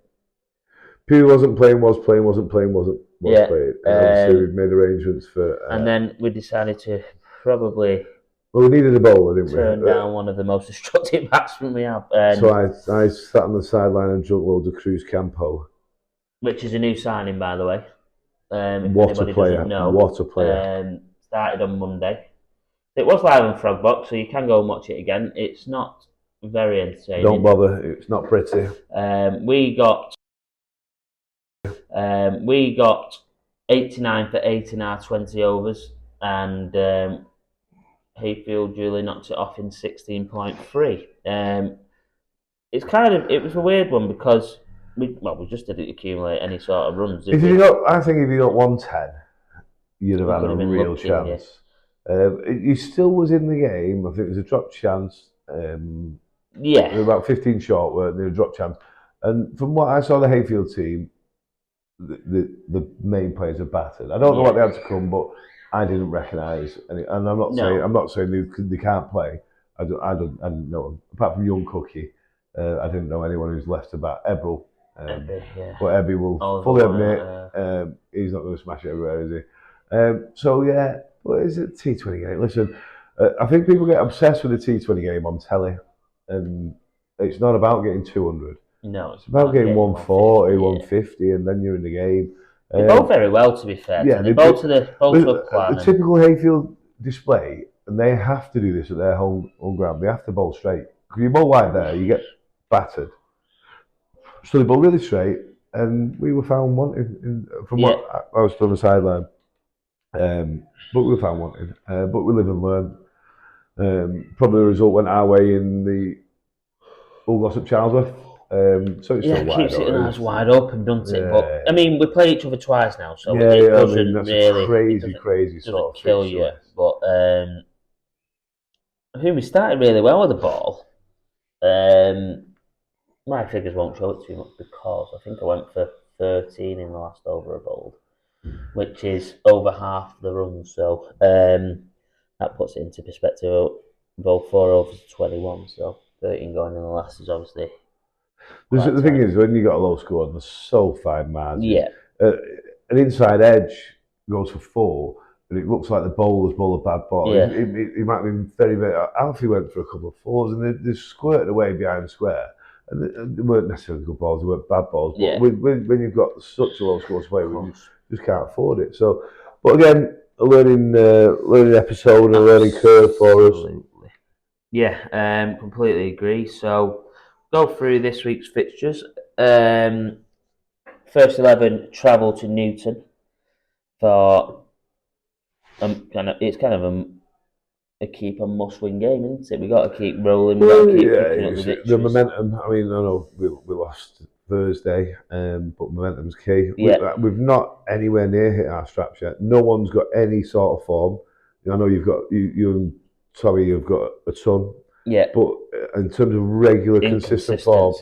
Pewee wasn't playing, was playing, wasn't playing, wasn't playing. Obviously, we've made arrangements for. And then we decided to probably. Well, we needed a bowler, didn't we? Turn down one of the most destructive batsmen we have. So I sat on the sideline and drunk loads of Cruz Campo. Which is a new signing, by the way. What a player. What a player. Started on Monday. It was live on Frogbox, so you can go and watch it again. It's not very entertaining. Don't bother, it's not pretty. We got We got 89 for 8 in our 20 overs, and Hayfield Julie knocked it off in 16.3. It was a weird one because we just didn't accumulate any sort of runs, did we? I think if you got 110, you'd have We had could a have been real lucky, yeah. chance. He still was in the game. I think it was a drop chance. Yeah. They were about 15 short, weren't they? A drop chance. And from what I saw, the Hayfield team, the main players are battered. I don't know what they had to come, but I didn't recognise. And I'm not saying they can't play. I didn't know them. Apart from young Cookie, I didn't know anyone who's left to bat. Ebril. But Ebby will fully admit he's not going to smash it everywhere, is he? So yeah, what is it? T20 game. Listen, I think people get obsessed with the T20 game on telly, and it's not about getting 200. No, It's about getting 140, 150, and then you're in the game. They both very well, to be fair. Yeah, they both to the typical Hayfield display, and they have to do this at their home ground. They have to bowl straight. Because you bowl wide there, you get battered. So they bowled really straight, and we were found wanting from what I was on the sideline. But we were found wanting. But we live and learn. Probably the result went our way in the Hull Glossop Charlesworth. So it's still keeps it nice wide open, doesn't it? But I mean, we play each other twice now, so it doesn't that's really a crazy sort of kill you. But I think we started really well with the ball. My figures won't show it too much because I think I went for 13 in the last over I bowled, which is over half the run. So that puts it into perspective. I bowled 4 overs to 21, so 13 going in the last is obviously. The thing is, when you got a low score, there's so fine margin. Yeah. An inside edge goes for 4, and it looks like the bowler's bowled a bad ball. Yeah. It might be very, very. Alfie went for a couple of 4s, and they squirted away behind the square. And they weren't necessarily good balls; they weren't bad balls. But when you've got such a low score to play with, you just can't afford it. So, but again, a learning episode, a learning curve for us. Yeah, completely agree. So, go through this week's fixtures. First 11 travel to Newton for it's kind of a keep a must-win game, isn't it? We got to keep rolling. We got to keep picking up the victories. The momentum. I mean, I know we lost Thursday, but momentum's key. We've not anywhere near hit our straps yet. No one's got any sort of form. I know you've got you and Tommy. You've got a ton. Yeah. But in terms of regular, consistent form,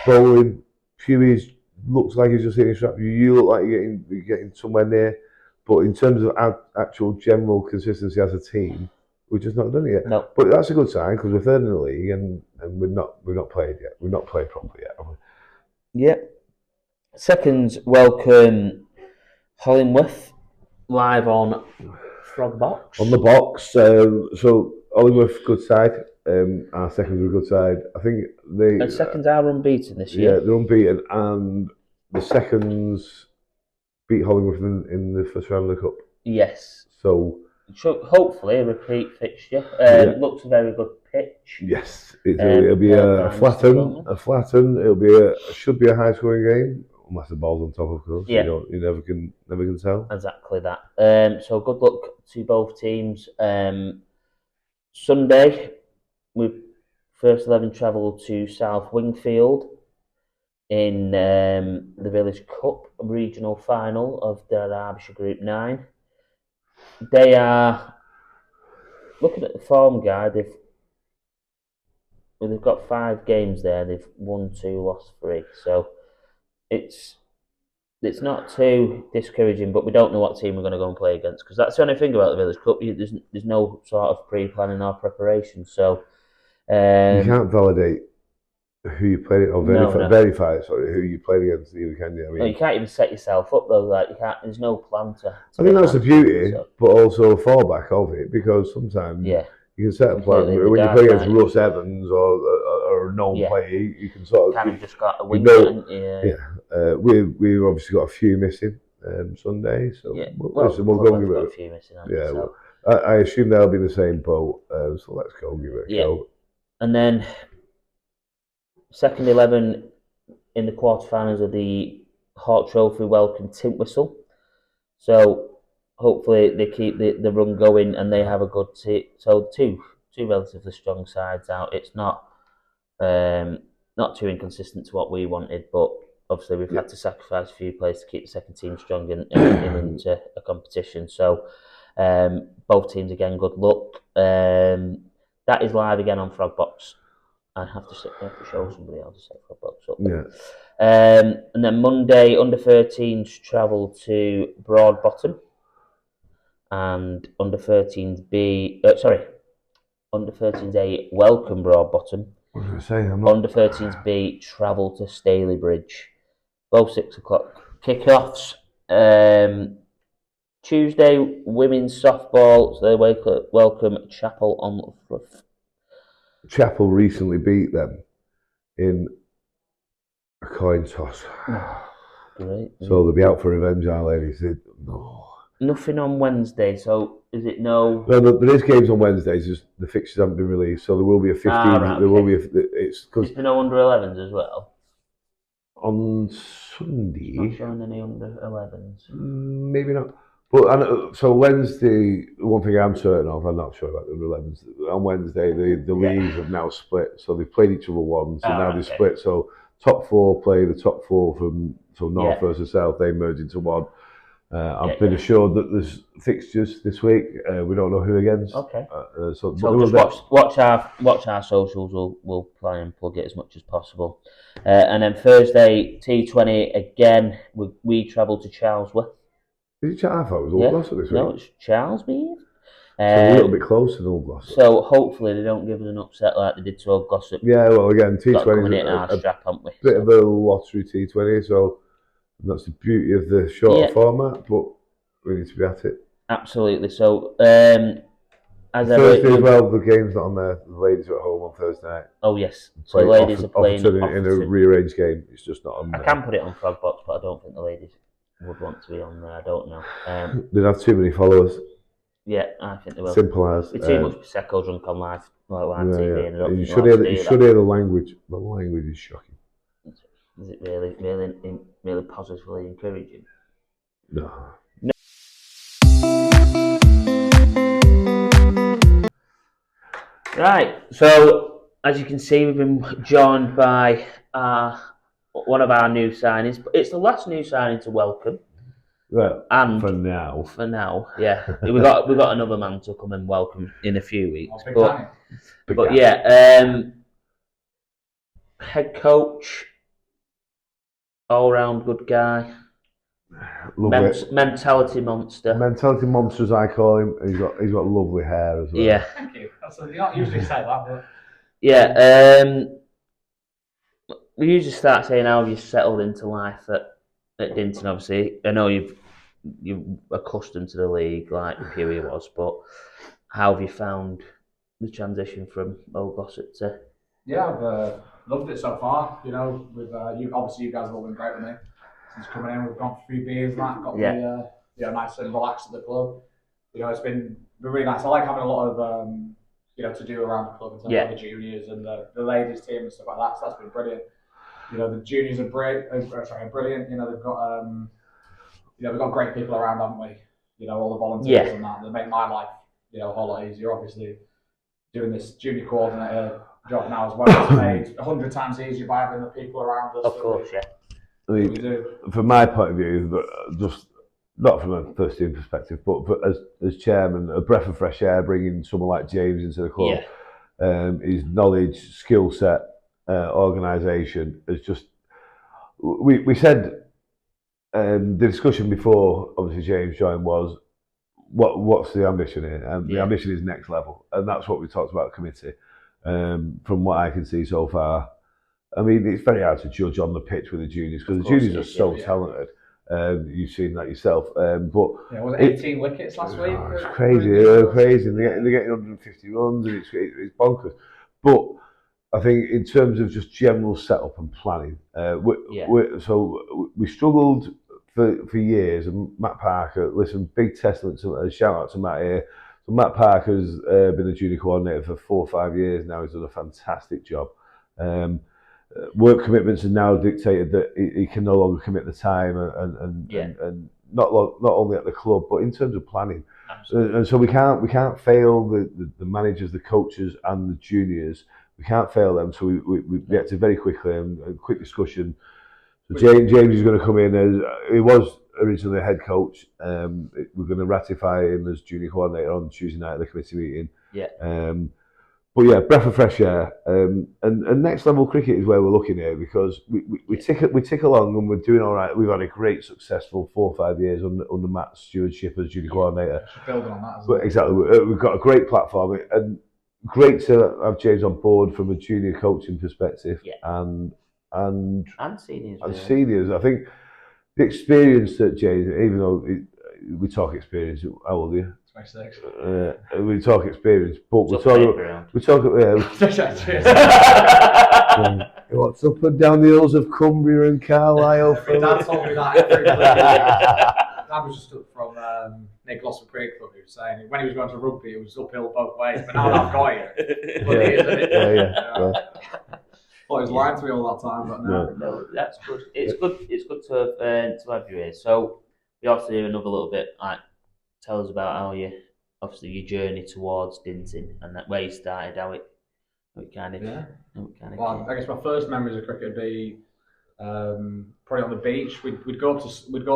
bowling, Huey's looks like he's just hitting straps. You look like you're getting somewhere near. But in terms of actual general consistency as a team, we've just not done it yet. No. But that's a good sign because we're third in the league and we've not played yet. We've not played properly yet, have we? Yeah. Seconds welcome Hollingworth live on Frog Box. On the box. So Hollingworth, good side. Our seconds are a good side. I think the seconds are unbeaten this year. Yeah, they're unbeaten, and the seconds beat Hollingworth in the first round of the cup. Yes. So hopefully a repeat fixture. Looks a very good pitch. Yes, it'll be a flatten. Should be a high scoring game, unless the ball's on top, of course. Yeah. You never can tell. Exactly that. So good luck to both teams. Sunday, we first 11 travel to South Wingfield in the Village Cup regional final of the Derbyshire Group 9. They are looking at the form guide. They've got 5 games there. They've won 2, lost 3. So it's not too discouraging, but we don't know what team we're going to go and play against because that's the only thing about the Village Cup. There's no sort of pre-planning or preparation. So you can't validate who you played or verify who you played against either, can you? I mean, you can't even set yourself up though. Like you can't. There's no plan to I think that's the beauty, but also a fallback of it because sometimes you can set a plan when you play against Russ Evans or a known player. You can sort of kind of just got a wing. We've obviously got a few missing Sunday, so we'll go give it. A few missing. I assume they'll be in the same boat. So let's go give it a go. And then second 11 in the quarterfinals of the Hart Trophy welcome Tintwistle. So hopefully they keep the run going and they have a good team. So two relatively strong sides out. It's not too inconsistent to what we wanted, but obviously we've had to sacrifice a few players to keep the second team strong and into a competition. So both teams again, good luck. That is live again on Frogbox. I have to show somebody else to set Frogbox up. Yeah. And then Monday, under 13s travel to Broadbottom, and under 13s B. Under 13s A welcome Broadbottom. What was I saying? I'm not... Under 13s B travel to Staley Bridge. Both 6 o'clock kickoffs. Tuesday women's softball. So they welcome Chapel on Fluff. Chapel recently beat them in a coin toss. Great. So they'll be out for revenge, our ladies. Nothing on Wednesday, so is it no? No, there is games on Wednesdays. Just the fixtures haven't been released, so there will be a 15. Right, there okay. will be it's because there's no under 11s as well. On Sunday, not showing any under 11s. Maybe not. But so Wednesday, one thing I'm certain of, I'm not sure about the under 11s. On Wednesday, the leagues have now split, so they've played each other once, and now they've split. So top 4 play the top 4 from North versus South. They merge into one. I've been assured that there's fixtures this week. We don't know who against. Okay. So just watch our socials. We'll try and plug it as much as possible. And then Thursday T20 again. We travel to Charlesworth. Is it Charles? I thought it was Old Glossop this week. No, it's Charlesby. So a little bit closer than Old Glossop. So hopefully they don't give us an upset like they did to Old Glossop. Yeah, well again T20 is a bit of a lottery T20. So. And that's the beauty of the shorter format, but we need to be at it. Absolutely. So, as Thursday as well, the game's not on there. The ladies are at home on Thursday night. Oh yes, so the ladies are playing in a rearranged game. It's just not on there. I can put it on Frogbox, but I don't think the ladies would want to be on there. I don't know. They'd have too many followers. Yeah, I think they will. Simple as. It's too much Prosecco drunk on live TV. And I don't you should hear the language. The language is shocking. Is it really positively encouraging? No. Right. So as you can see, we've been joined by one of our new signings. It's the last new signing to welcome. Well, and for now, yeah, we got another man to come and welcome in a few weeks. But yeah, head coach. All-round good guy. Mentality monster. Mentality monster, as I call him. He's got lovely hair as well. Yeah. Thank you. You don't usually say that, but yeah. We usually start saying how have you settled into life at Dinting. Obviously, I know you're accustomed to the league like Pewee was, but how have you found the transition from Old Glossop to? Yeah, I've loved it so far. You know, with you guys have all been great with me since coming in. We've gone for a few beers and that, got me nice and relaxed at the club. You know, it's been really nice. I like having a lot of to do around the club in terms of the juniors and the ladies team and stuff like that. So that's been brilliant. You know, the juniors are brilliant. You know, they've got we've got great people around, haven't we? You know, all the volunteers and that make my life a whole lot easier. Obviously, doing this junior coordinator job now as well, it's made 100 times easier by having the people around us. Of course, yeah. I mean, from my point of view, just not from a first team perspective, but as chairman, a breath of fresh air, bringing someone like James into the club, his knowledge, skill set, organisation is just. We said the discussion before, obviously James joined was what's the ambition here, and the ambition is next level, and that's what we talked about at the committee. From what I can see so far, I mean, it's very hard to judge on the pitch with the juniors because the juniors are so talented. You've seen that yourself. But was it 18 wickets last week? It's crazy, crazy. And they're getting 150 runs, and it's bonkers. But I think in terms of just general setup and planning, we struggled for years. And Matt Parker, listen, big testament to shout out to Matt here. So Matt Parker's been a junior coordinator for 4 or 5 years now. He's done a fantastic job. work commitments are now dictated that he can no longer commit the time and not only at the club but in terms of planning. And so we can't fail the managers, the coaches, and the juniors. We can't fail them. So we get to very quickly and quick discussion. So James is going to come in as he was originally a head coach. We're going to ratify him as junior coordinator on Tuesday night at the committee meeting. But yeah, breath of fresh air. And next level cricket is where we're looking here because we tick along and we're doing all right. We've had a great successful 4 or 5 years under Matt's stewardship as junior coordinator. Building on that, but exactly, we've got a great platform and great to have James on board from a junior coaching perspective and seniors. And seniors, I think the experience that James, even though we talk experience, how old are you? 26. We talk experience, but we talk. What's up and down the hills of Cumbria and Carlisle? My dad told me that every day. Dad was just up from Nick Glossop Creek Club, he was saying when he was going to rugby, it was uphill both ways. But now I've got it. Well, he's lying to me all that time, but no, that's good. It's good to have you here. So we also hear another little bit. Like, tell us about how your journey towards Dinting and that where you started, how it kind of. Well, I guess my first memories of cricket would be probably on the beach. We'd go up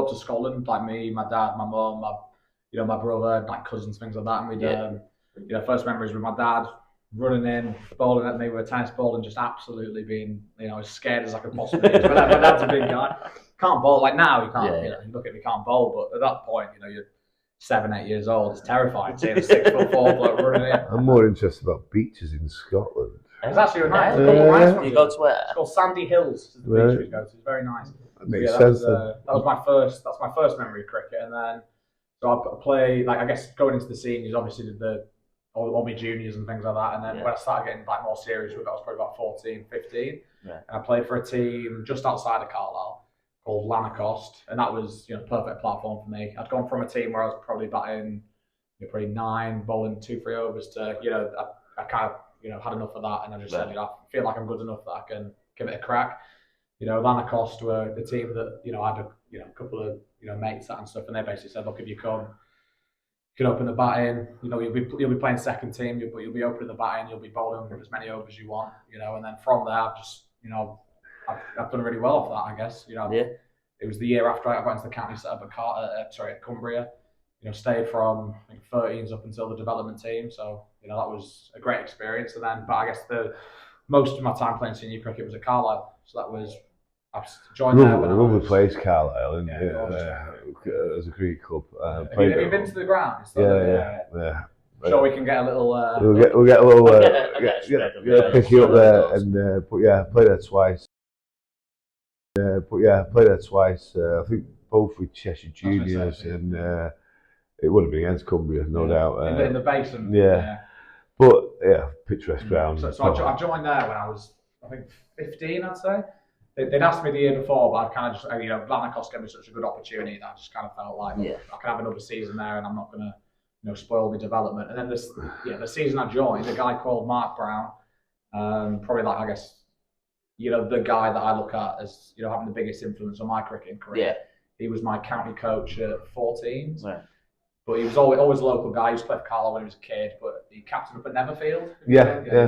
to Scotland, like me, my dad, my mum, my brother, like cousins, things like that. And we'd first memories with my dad running in, bowling at me with a tennis ball and just absolutely being, as scared as I could possibly be. But my dad's a big guy. Can't bowl. Like now, you can't, you look at me, can't bowl. But at that point, you're 7, 8 years old. It's terrifying seeing a 6'4" bloke running in. I'm more interested about beaches in Scotland. It's actually a nice one. You go to where? It's called Sandy Hills. Is the beach we go to. It's very nice. That makes sense. That was my first. That's my first memory of cricket, and then so I play I guess going into the seniors, obviously did all my juniors and things like that, and then when I started getting more serious with it, I was probably about 14, 15, and I played for a team just outside of Carlisle called Lanercost, and that was perfect platform for me. I'd gone from a team where I was probably batting probably 9, bowling 2, 3 overs to I kind of had enough of that, and I just said I feel like I'm good enough that I can give it a crack. Lanercost were the team that I had a couple of mates at and stuff, and they basically said, look, if you come, you can open the batting. You'll be playing second team, but you'll be opening the batting. You'll be bowling as many overs as you want. And then from there, I've just I've done really well off that. I guess It was the year after I got into the county setup at Cumbria. Stayed from I think 13s up until the development team. So that was a great experience. And then, but I guess most of my time playing senior cricket was at Carlisle. So that was. I joined there when lovely place, Carlisle, and as a cricket club. Have you been to the ground? Yeah. Sure, we can get a little. We'll get a little. Pick you up there, and play there twice. Play there twice. I think both with Cheshire Juniors, and it would have been against Cumbria, no doubt. In the basin. But picturesque ground. So I joined there when I was, I think, 15, I'd say. They'd asked me the year before, but I kind of just, Lanercost gave me such a good opportunity that I just kind of felt like I can have another season there, and I'm not going to, spoil my development. And then the season I joined, a guy called Mark Brown, probably I guess, the guy that I look at as, having the biggest influence on my cricketing career. Yeah. He was my county coach at 14s. Right. But he was always a local guy. He used to play for Carlisle when he was a kid, but he captained up at Netherfield.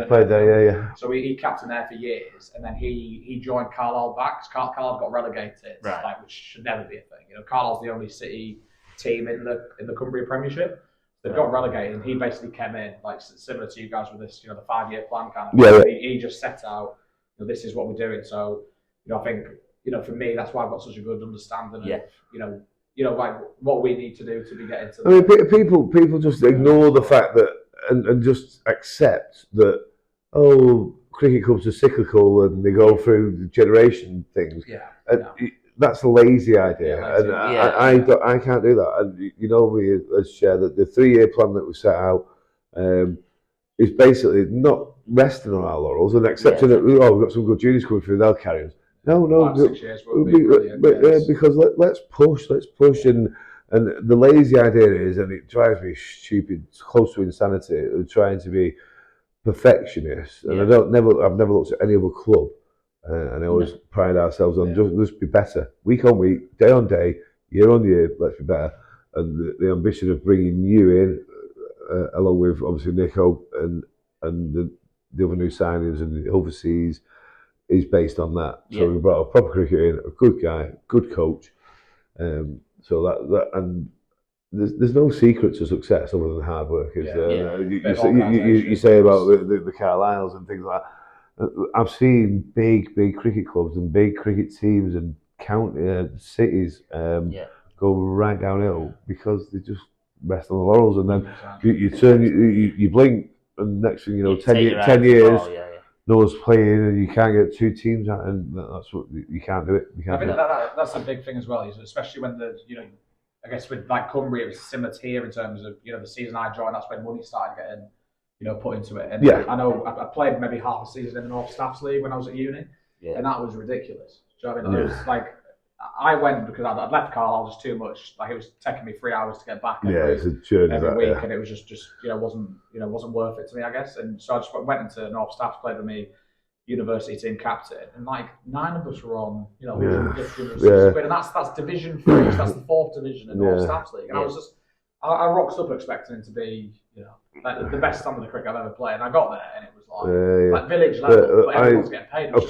Played there, So he captained there for years, and then he joined Carlisle back because Carlisle got relegated, which should never be a thing. Carlisle's the only city team in the Cumbria Premiership. They got relegated, and he basically came in similar to you guys with this, the 5-year plan kind of. He just set out, this is what we're doing. So I think for me that's why I've got such a good understanding of what we need to do to be getting to. I mean, people just ignore the fact that and just accept that cricket clubs are cyclical and they go through generation things. That's a lazy idea, I can't do that. And we share that the 3-year plan that we set out is basically not resting on our laurels and accepting that we've got some good juniors coming through, they'll carry us. No, 6 years will be brilliant, because let's push, and the lazy idea is, and it drives me stupid, close to insanity, trying to be perfectionist. And I've never looked at any other club and I always pride ourselves on just be better, week on week, day on day, year on year. Let's be better. And the ambition of bringing you in, along with obviously Nico and the other new signings and the overseas, is based on that. So we brought a proper cricketer in, a good guy, good coach. So that and there's no secret to success other than hard work. Is there? You say about the Carlisles and things like that. I've seen big cricket clubs and big cricket teams and county cities go right downhill because they just rest on the laurels, and then you turn you blink, and next thing you know, 10 years. No one's playing, and you can't get two teams out, and that's what you can't do it. I think that's a big thing as well, especially when I guess with like Cumbria, it was similar to here in terms of the season I joined. That's when money started getting put into it. And I know I played maybe half a season in the North Staffs League when I was at uni, and that was ridiculous. Do you know what I mean? It was like I went because I'd left Carlisle just too much. Like it was taking me 3 hours to get back every week, and it was just wasn't worth it to me, I guess. And so I just went into North Staffs, played with me university team captain, and like 9 of us were on 150 quid, and that's Division 3, that's the 4th division in North Staffs League, and I rocked up expecting to be like the best standard of cricket I've ever played, and I got there and it was like village level, but everyone's getting paid. I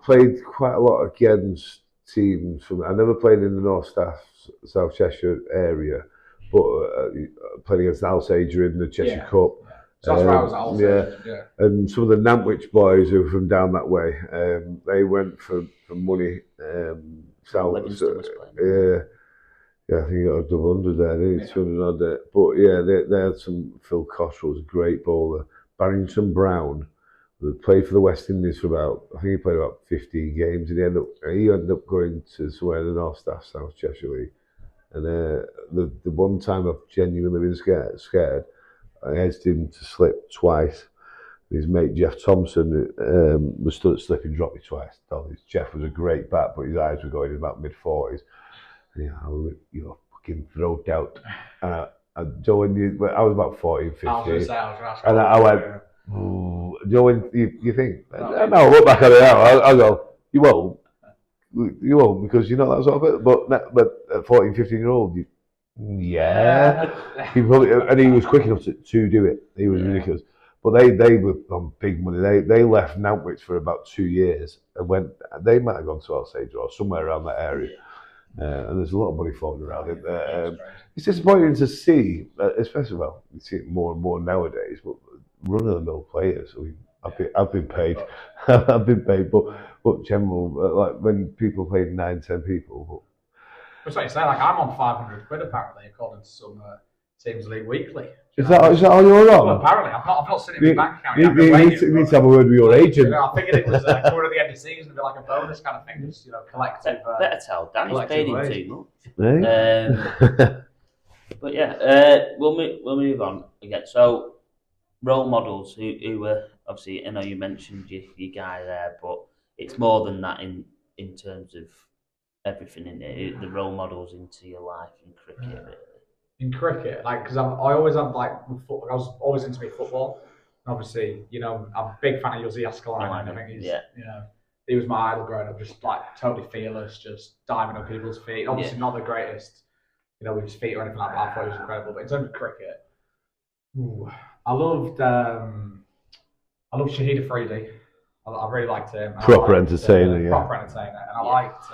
played quite a lot against teams from. I never played in the North Staffs, South Cheshire area, but played against Alsager in the Cheshire Cup. So that's where I was at Alsager. And some of the Nantwich boys who were from down that way, they went for money. South, I think he got a double 100 there, didn't he? 200 odd there. But they had some. Phil Cottrell was a great bowler. Barrington Brown, who played for the West Indies for I think he played about 15 games, and he ended up going to somewhere in the North Staff, South Cheshire League. And the one time I've genuinely been scared, I edged him to slip twice. His mate Jeff Thompson was stood at slip and dropped me twice. Jeff was a great bat, but his eyes were going in about mid-40s. You're fucking throat out. And I was about 14, 15. And I went, do you know when you think? No, I look back at it now. I go, you won't. You won't, because you're not that sort of it. But at 14, 15-year-old, he probably, and he was quick enough to do it. He was ridiculous. But they were on big money. They left Nantwich for about 2 years and they might have gone to Alsager or somewhere around that area. And there's a lot of money floating around it. It's disappointing to see, especially, you see it more and more nowadays, but run-of-the-mill players. I've been paid. I've been paid, but general, like when people pay 9, 10 people. That's what you say, like I'm on 500 quid apparently, according to some Teams League Weekly. Is that all you're on? Well, apparently, I've not seen it in my bank account. You need to have a word with your agent. I figured it was coming at the end of the season, it'd be like a bonus kind of thing, just collective. Better tell Danny's paid him too much. But we'll move on again. So role models who were obviously, I know you mentioned your guy there, but it's more than that in terms of everything in it. The role models into your life in cricket. Really. In cricket, because I always had I was always into football. And obviously, I'm a big fan of Yossi Ascalani. I think he was my idol growing up. Just totally fearless, just diving on people's feet. Obviously, not the greatest, with his feet or anything like that. I thought he was incredible. But in terms of cricket, I loved Shahid Afridi. I really liked him. Proper entertainer, and I liked.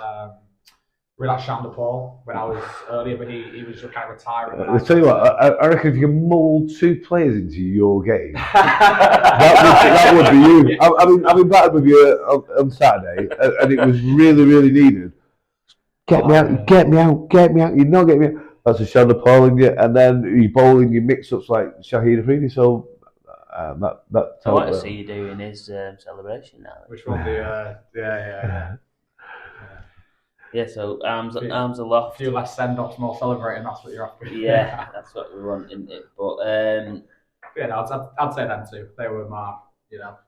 Really like Chandler Paul when I was earlier, but he was just kind of retiring. I'll tell you what, I reckon if you can mould 2 players into your game, that would be you. I've been battered with you on Saturday, and it was really, really needed. Get me out, you're not getting me out. That's a Chandler Paul in you, and then you bowl in your mix-ups like Shahid Afridi, so that. I want to see you doing his celebration now. Which one do Yeah, so arms aloft. A few less send-offs, more celebrating. That's what you're after. Yeah, that's what we want, isn't it? But I'd say them too. They were my,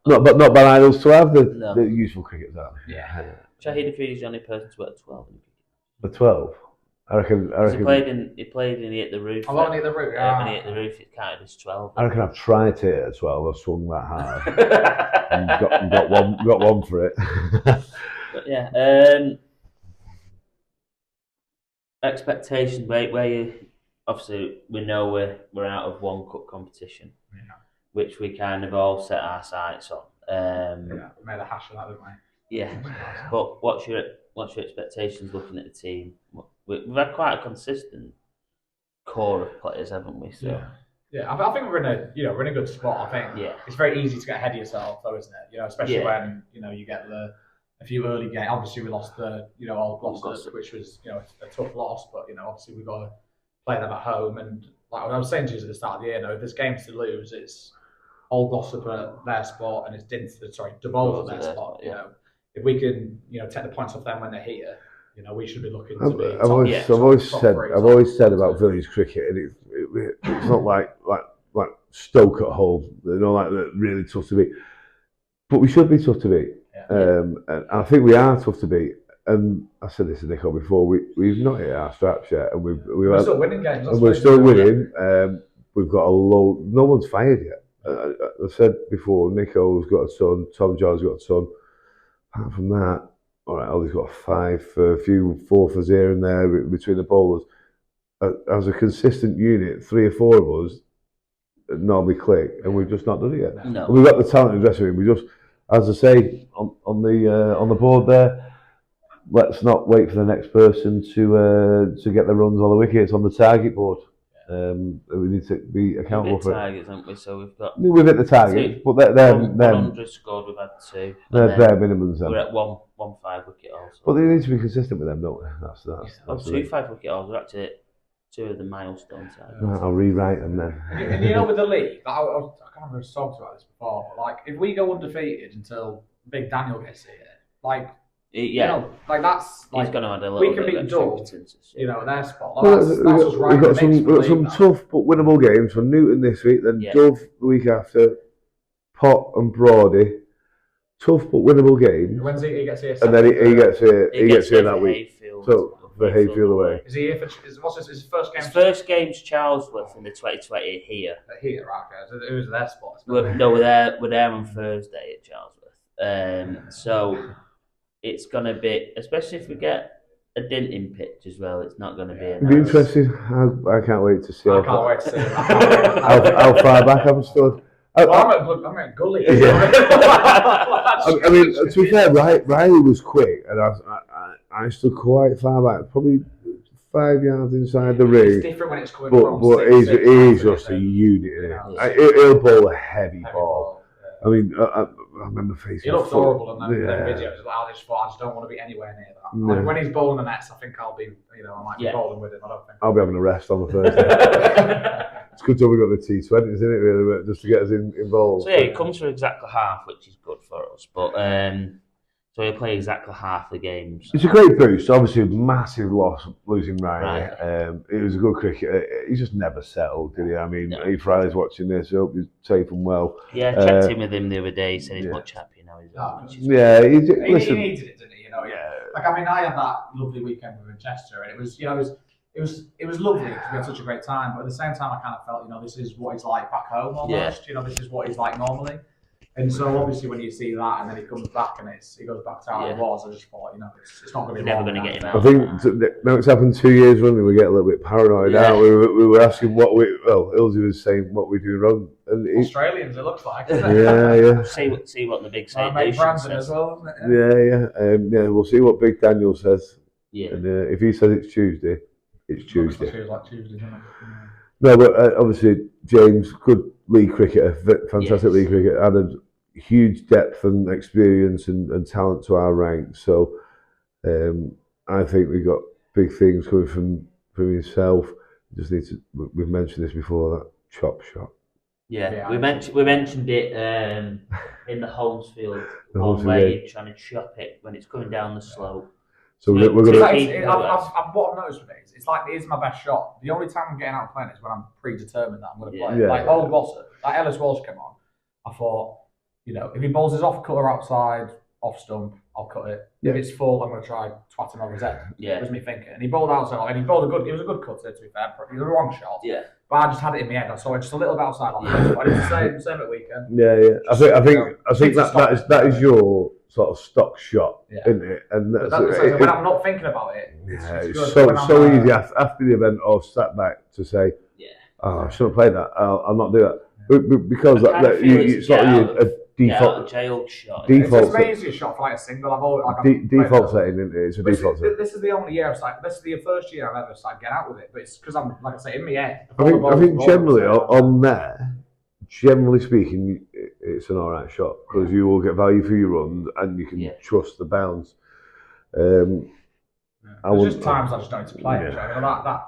Not bad idols to have. The useful cricketers, aren't they? Yeah. Shahid Afridi is the only person to work 12 in cricket. The 12. I reckon. He played in he hit the roof. Oh, when he hit the roof, When he hit the roof, it counted as 12. I reckon I've tried to hit it at 12. I've swung that hard. And got one for it. But yeah, expectations, where you obviously we know we're out of one cup competition, which we kind of all set our sights on. We made a hash of that, didn't we? Yeah, but what's your expectations looking at the team? We've had quite a consistent core of players, haven't we? So yeah. I think we're in a good spot. I think it's very easy to get ahead of yourself, though, isn't it? Especially when you get a few early games. Obviously, we lost the Old Gloucester, which was a tough loss, but obviously we've got to play them at home. And like I was saying to you at the start of the year, if there's games to lose, it's Old Gloucester for their spot, and it's Devolver for their spot. If we can take the points off them when they're here, we should be looking to be. I've always said about village cricket, and it's not like Stoke at home. They're not like they're really tough to beat, but we should be tough to beat. And I think we are tough to beat. And I said this to Nico before. We've not hit our straps yet, and we're still winning games. And we're still winning. We've got a low. No one's fired yet. I said before, Nico's got a ton. Tom John's got a ton. Apart from that, all right, Ollie's got 5, a few fourthers here and there between the bowlers. As a consistent unit, 3 or 4 of us normally click, and we've just not done it yet. No. And we've got the talent in the dressing room. We just, as I say on the board there, let's not wait for the next person to get the runs or the wickets on the target board. We need to be accountable for targets, haven't we? So we've hit the targets, but they're 100 scored. We've had 2. They're bare minimums. We're at 1 5 wicket also. But they need to be consistent with them, don't they? That's 2 5 wicket also. We're actually 2 of the milestone targets. Right, I'll rewrite them then. And with the league, I can't remember if I talked about this before, but if we go undefeated until Big Daniel gets here, that's he's going to add a little we can bit beat Dove, their spot. We've got some tough but winnable games for Newton this week, then Dove the week after, Pot and Brawdy. Tough but winnable games. When's he gets here? And then he gets here that week. Hayfield, so for Hayfield away. Is he here for? What's his first game? His first game's Charlesworth in the 2020 here. Here, right? Okay. Who's their spot? We're there on Thursday at Charlesworth. So it's going to be, especially if we get a Dinting pitch as well, it's not going to be It'll be interesting. I can't wait to see how far back I'm stood. I'm at Gully. I mean, to be fair, Riley was quick, and I stood quite far back, probably 5 yards inside the ring. It's different when it's coming from. But he's just a unit. He'll bowl a heavy ball. I mean, I remember facing. He looks horrible in them videos. I just don't want to be anywhere near that. No. When he's bowling the nets, I think I'll be, I might be bowling with him. I don't think. I'll be having a rest on the Thursday. It's good that we got the T20s, isn't it? Really, just to get us involved. So yeah, it comes for exactly half, which is good for us. But so we play exactly half the games. It's a great boost. Obviously, a massive loss losing Riley. It was a good cricketer. He just never settled, did he? I mean, if Riley's watching this, I hope he's safe and well. Yeah, I checked in with him the other day. He said he's much happier now. He needed it, didn't he? I had that lovely weekend with Manchester, and it was lovely because we had such a great time. But at the same time, I kind of felt, this is what he's like back home almost. This is what he's like normally. And so obviously when you see that and then he comes back and he goes back to how it was, I just thought, it's not going to be never going to get him out. I think now it's happened 2 years running, we get a little bit paranoid now. We were asking Ilzy was saying what we're doing wrong. And Australians, it looks like, isn't it? Yeah. See what the big St. Brandon as well, isn't it? Yeah, we'll see what Big Daniel says. Yeah. And if he says it's Tuesday, it's Tuesday. It feels like Tuesday, doesn't it? No, but obviously James, good league cricketer, fantastic league cricketer, added huge depth and experience and talent to our ranks. So I think we've got big things coming from himself. Just need to. We've mentioned this before, that chop shot. Yeah, we mentioned it in the Holmesfield one way, trying to chop it when it's coming down the slope. So we're going to. What I've noticed with it is, it's like it is my best shot. The only time I'm getting out of playing is when I'm predetermined that I'm going to play. Like Old Gloucester, like Ellis Walsh came on. I thought, if he bowls his off cutter outside, off stump, I'll cut it. Yeah. If it's full, I'm going to try twat him over his head. Yeah. That was me thinking. And he bowled out, and he bowled it was a good cutter, to be fair. It was a wrong shot. Yeah. But I just had it in my head. I saw it just a little bit outside on the first one. It's the same at weekend. Yeah. I think Just that is your sort of stock shot, isn't it? And But that's when I'm not thinking about it, it's good. so When I'm, so easy after the event or sat back to say, oh, I shouldn't have played that. I'll not do that. Because it's sort of a default jail shot. Default it's an easier shot for like a single. I've always default setting, isn't it? It's a default setting. This is the only year this is the first year I've ever started getting out with it. But it's because I'm, like I say, in my head. I think generally on there, generally speaking, it's an alright shot because you will get value for your runs and you can trust the bounce. There's just times I just don't need to play. I mean,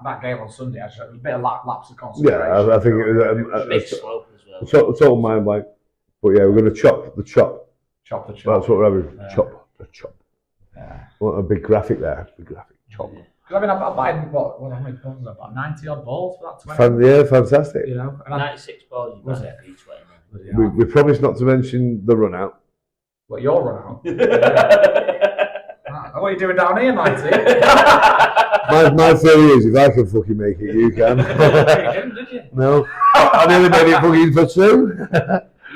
that game on Sunday, I just had a bit of lapse of concentration. Yeah, I think it was a big slope as well. Total mind blank. But yeah, we're going to chop the chop. Chop the chop. That's what we're having. Chop the chop. Yeah. What a big graphic there. Big graphic. Chop. Because I mean, I'm buying how many balls is that? About 90 odd balls for that 20. Yeah, fantastic. You know, 96 balls. You got each way. We promised not to mention the run out. What, your run out? What are you doing down here, 90? My theory is if I can fucking make it, you can. You didn't, did you? No. I nearly made it fucking for two.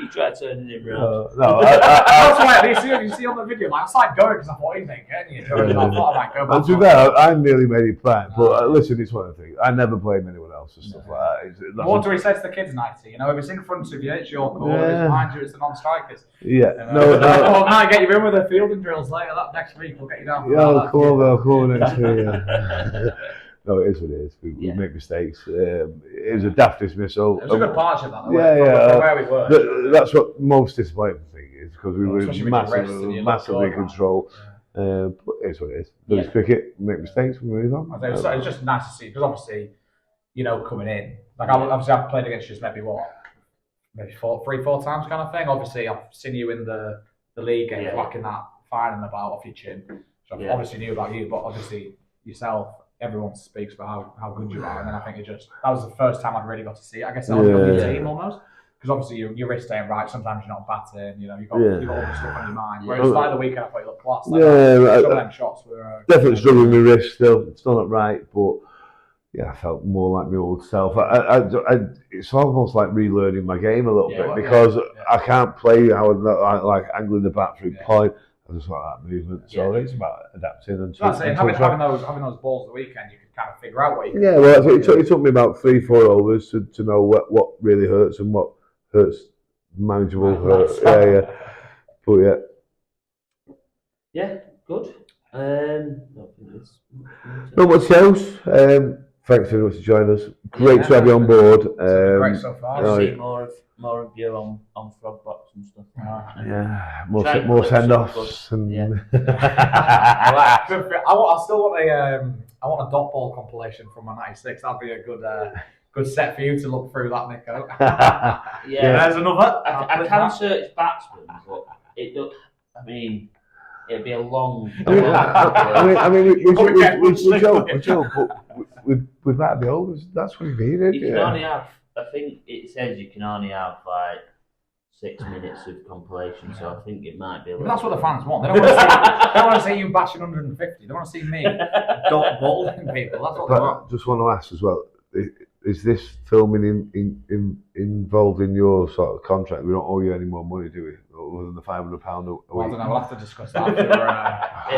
You tried turning him round. No, that's why you see on the video, like, I started going because I thought, what do you think? I thought I might go back. To be fair, I nearly made it back, but listen, it's one of the things. I never blame anyone else and stuff like that. What do we say to the kids, 90? You know, if it's in front of you, it's your call. If it's behind you, it's the non-strikers. Yeah. Well, might get you in with the fielding drills later. That next week we'll get you down. Yeah, come on next week. No, it is what it is. We make mistakes. It was a daft dismissal. It was a good partnership, that. Yeah. Where we were. That's what most disappointing thing is because we were massively in control. But it's what it is. There's cricket, make mistakes, we move on. It's just nice to see because obviously, you know, coming in, like obviously I've played against you maybe 3-4 times kind of thing. Obviously, I've seen you in the league games, whacking that fine and about off your chin. So I obviously knew about you, but obviously yourself. Everyone speaks about how good you are, and then I think that was the first time I'd really got to see it. I guess I was on your team almost, because obviously your wrist ain't right. Sometimes you're not batting, you know, you've got all this stuff on your mind. Whereas like the weekend, I thought you looked class. Like some of them shots were definitely struggling with wrist still. It's not right, but yeah, I felt more like my old self. It's almost like relearning my game a little bit because I can't play how I like angling the bat through point. I just like that movement, so it's about adapting and. So that's it. Having those balls the weekend, you can kind of figure out what you can. Yeah, well, it took me about 3-4 overs to know what really hurts and what hurts manageable. But yeah, good. Not much else. Thanks very much for joining us. Great to have you on board. Great so far. I'll see more of you on Frogbox and stuff. More send-offs. And I still want a dot ball compilation from my 96. That'd be a good set for you to look through that, Nico. There's another. I can search batsmen, but it does. I mean, it'd be a long. we joke, but with that the overs, that's what we needed. You can only have. I think it says you can only have like 6 minutes of compilation, so I think it might be. That's what the fans want. They don't want to see you bashing 150. They want to see me dot balling people. That's what they want. Just want to ask as well: is this filming involved in your sort of contract? We don't owe you any more money, do we? Other than the £500 a week. Well, I don't know. We'll have to discuss that. You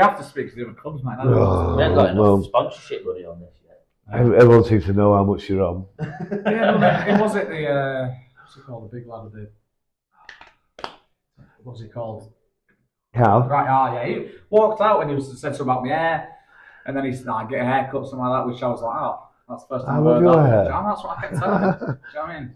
have to speak to the other clubs, mate. We haven't got enough sponsorship money on this yet. Everyone seems to know how much you're on. It was it the what's it called? The big lad of the what's he called? Cal. Right, he walked out and he said something about my hair, and then he's like, get a haircut, something like that, which I was like, that's the first time I've heard that. That's what I kept telling him. Do you know what I mean?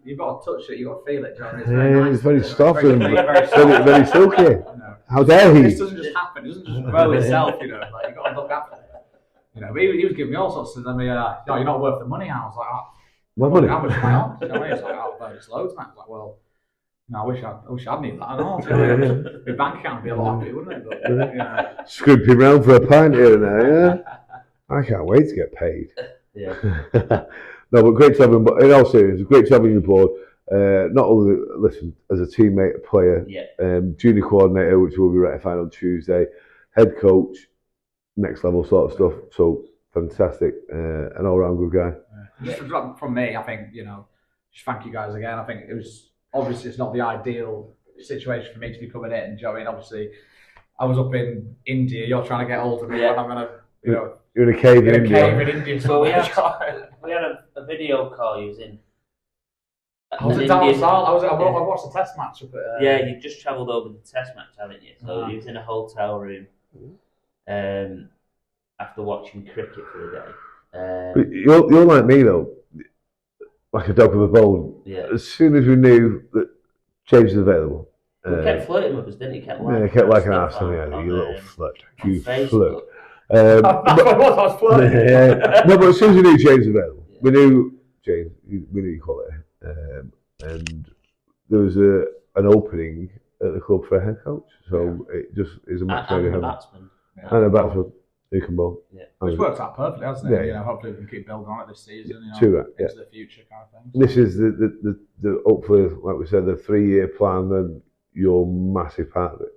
You've got to touch it, you've got to feel it. Do you know what I mean? It's very soft and very silky. How dare he? This doesn't just happen. It doesn't just grow itself. You know, like you've got to look after it. You know, but he was giving me all sorts of things. You're not worth the money. I was like, what money? How much am I on? Do you know what I mean? He's like, it's loads, man. I was like, well, no, I wish I'd need that and all. Do you know what I mean? My bank account would be a lot happier, wouldn't it? But, yeah. Scrimping round for a pint here and there, yeah? I can't wait to get paid. Yeah. No, but great to have him. But in all seriousness, great to have you on board. not only listen as a teammate, a player, junior coordinator, which will be ratified on Tuesday, head coach, next level sort of stuff. So fantastic, an all round good guy. Just from me, I think just thank you guys again. I think it was obviously it's not the ideal situation for me to be coming in. Do you know what I mean? Obviously, I was up in India. You're trying to get hold of me, and I'm gonna, you're in a cave in India. So we had a video call using. I was down south. I watched the test match up at. Yeah, you just travelled over the test match, haven't you? So you was in a hotel room, after watching cricket for the day. But you're like me though, like a dog with a bone. Yeah. As soon as we knew that James was available, he kept flirting with us, didn't he? Kept like an arse, you little flirt. You flirt. That's what I was flirting. No, but as soon as we knew James was available, we knew James, we knew quality. And there was an opening at the club for a head coach, so it just is a match and made a in batsman. And a batsman who can bowl. Yeah. Which works out perfectly, hasn't it? Yeah. Hopefully we can keep building on it this season. Into the future kind of thing. This is the hopefully, like we said, the 3-year plan, and you're a massive part of it,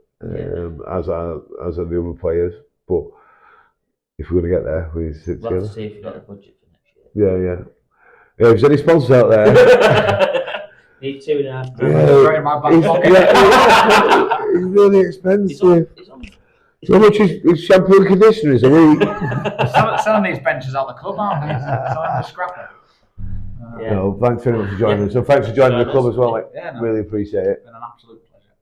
as are the other players. But if we're going to get there, we sit together. We'll have to see if we've got the budget for next year. Yeah. If there's any sponsors out there, need £2.5 grand. In my back pocket. It's really expensive. So much is shampoo and conditioners a week. Selling these benches out the club, aren't they? Selling the scrapper. No, thanks very much for joining us. So thanks for joining the club as well. Really appreciate it. It's been an absolute pleasure.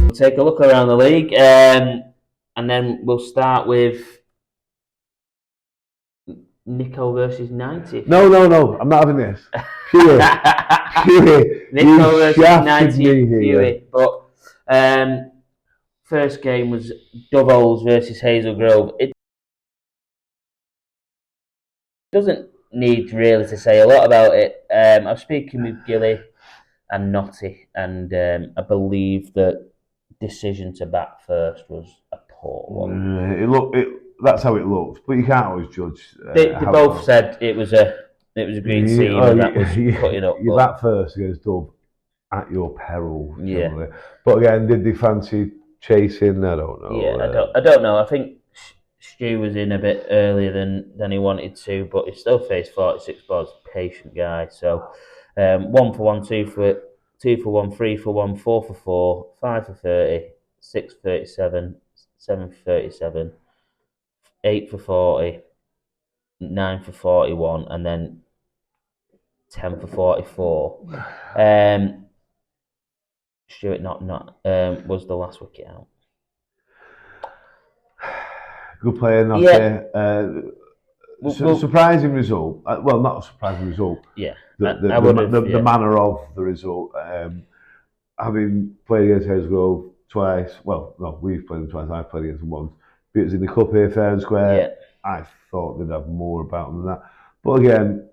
We'll take a look around the league, and then we'll start with Nico versus 90. No, I'm not having this. Pure. Nico versus 90. Pure. But first game was Doveholes versus Hazel Grove. It doesn't need really to say a lot about it. I was speaking with Gilly and Notty, and I believe that decision to bat first was a poor one. That's how it looks, but you can't always judge. They both said it was a green seam, and that was cutting up. You bat first against Dove at your peril. Yeah. Generally. But again, did they fancy chasing? I don't know. Yeah, I don't know. I think Stu was in a bit earlier than he wanted to, but he still faced 46 balls. Patient guy. So 1 for 1, 2 for 1, 3 for 1, 4 for 4, 5 for 30, 6 for 37, 7 for 37, 8 for 40, 9 for 41, and then 10 for 44. Stuart not was the last wicket out. Good player, not surprising result. Well, not a surprising result. Yeah, the manner of the result. Having played against Hazel Grove twice. Well, no, we've played them twice. I've played against them once. But it was in the cup here, fair and square. Yeah. I thought they'd have more about them than that. But again,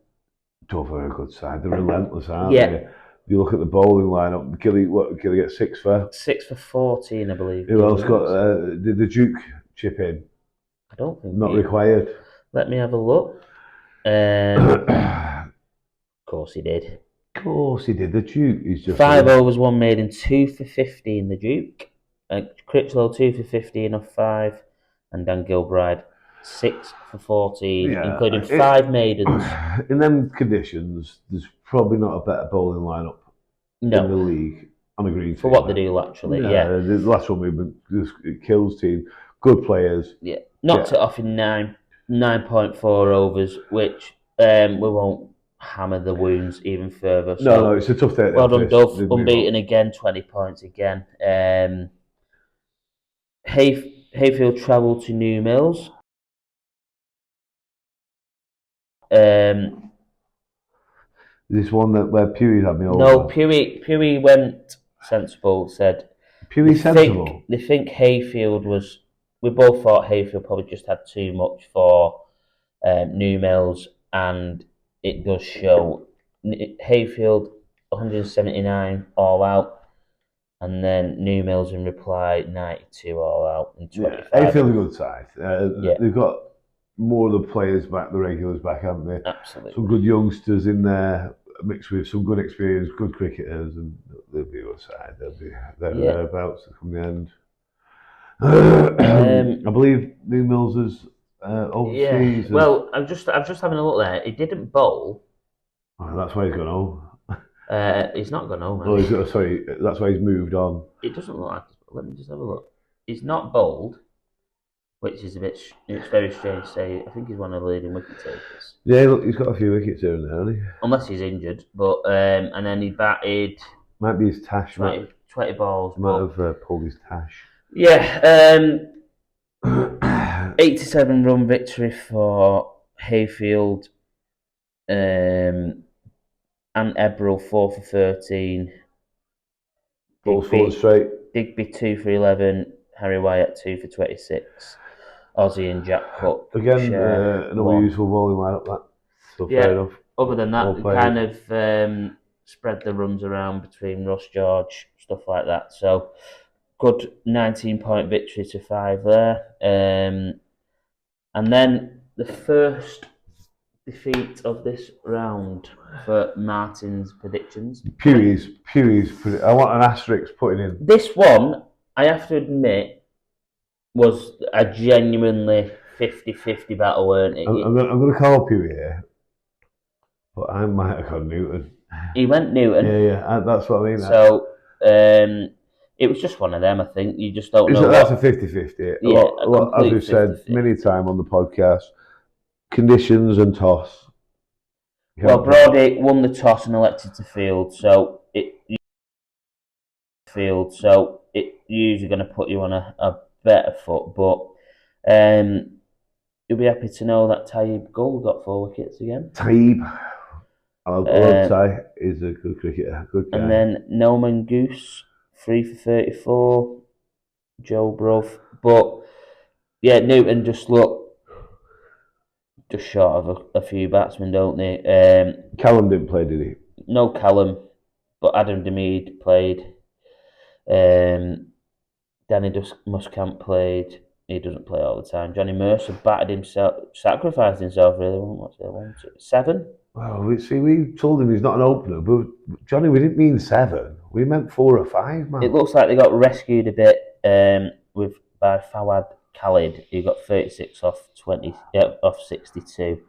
Dove are a good side. They're relentless, aren't they? You look at the bowling lineup. Gilly get 6 for? 6 for 14, I believe. Who else got? Did the Duke chip in? I don't think. Not required. Let me have a look. Of course he did. Of course he did. The Duke is just 5 overs, 1 maiden, 2 for 15. The Duke. Critchlow 2 for 15 off 5, and Dan Gilbride 6 for 14, including 5 maidens. In them conditions, there's probably not a better bowling lineup in the league on a green for what they do laterally. The lateral movement it kills team. Good players. Yeah, knocked it off in 9.4 overs, which we won't hammer the wounds even further. So no, it's a tough day. Well done, Dove. Unbeaten again, 20 points again. Hayfield travelled to New Mills. This one where Pewee had me over. No, Pewee went sensible. Said Pewee sensible. They think Hayfield was. We both thought Hayfield probably just had too much for New Mills, and it does show. Hayfield 179 all out, and then New Mills in reply 92 all out and 25. Hayfield a good side. They've got more of the players back, the regulars back, haven't they? Absolutely. Some good youngsters in there, mixed with some good experience, good cricketers, and they'll be outside. They'll be there and thereabouts to come the end. I believe New Mills is overseas. Well, I'm just having a look there. He didn't bowl. Oh, that's why he's gone home. He's not gone home. Oh, sorry, that's why he's moved on. It doesn't look like. Let me just have a look. He's not bowled, which is a bit. It's very strange to say. I think he's one of the leading wicket takers. Yeah, look, he's got a few wickets here and there, hasn't he? Unless he's injured, but and then he batted. Might be his tash. 20 balls. Might have pulled his tash. Yeah. 87 run victory for Hayfield. And Ebrel 4 for 13. Balls forward straight. Digby 2 for 11. Harry Wyatt 2 for 26. Ozzy and Jack Cook. Again, another useful bowling lineup. That. So fair enough. Other than that, kind of spread the runs around between Ross George, stuff like that. So good 19-point victory to 5 there. And then the first defeat of this round for Martin's predictions. Pewie's. I want an asterisk putting in. This one, I have to admit, was a genuinely 50-50 battle, weren't it? I'm going to call Pewie here, but I might have gone Newton. He went Newton. Yeah, that's what I mean. So, it was just one of them, I think. You just don't know. That's a 50-50. Yeah, as we've said many times on the podcast, conditions and toss. Well, Brody won the toss and elected to field, so it usually going to put you on a better foot. But you'll be happy to know that Taib Gull got 4 wickets again. Taib. I love Ty. He's a good cricketer. Good guy. And then Noman Goose, 3 for 34. Joe Bruff. But, yeah, Newton just looked just short of a few batsmen, don't they? Callum didn't play, did he? No Callum, but Adam Demead played. Danny Muscamp played. He doesn't play all the time. Johnny Mercer batted himself, sacrificed himself really. What's the 1, 2, 7? Well, we told him he's not an opener, but Johnny, we didn't mean 7. We meant 4 or 5, man. It looks like they got rescued a bit by Fawad Khalid, who got 36 off 62.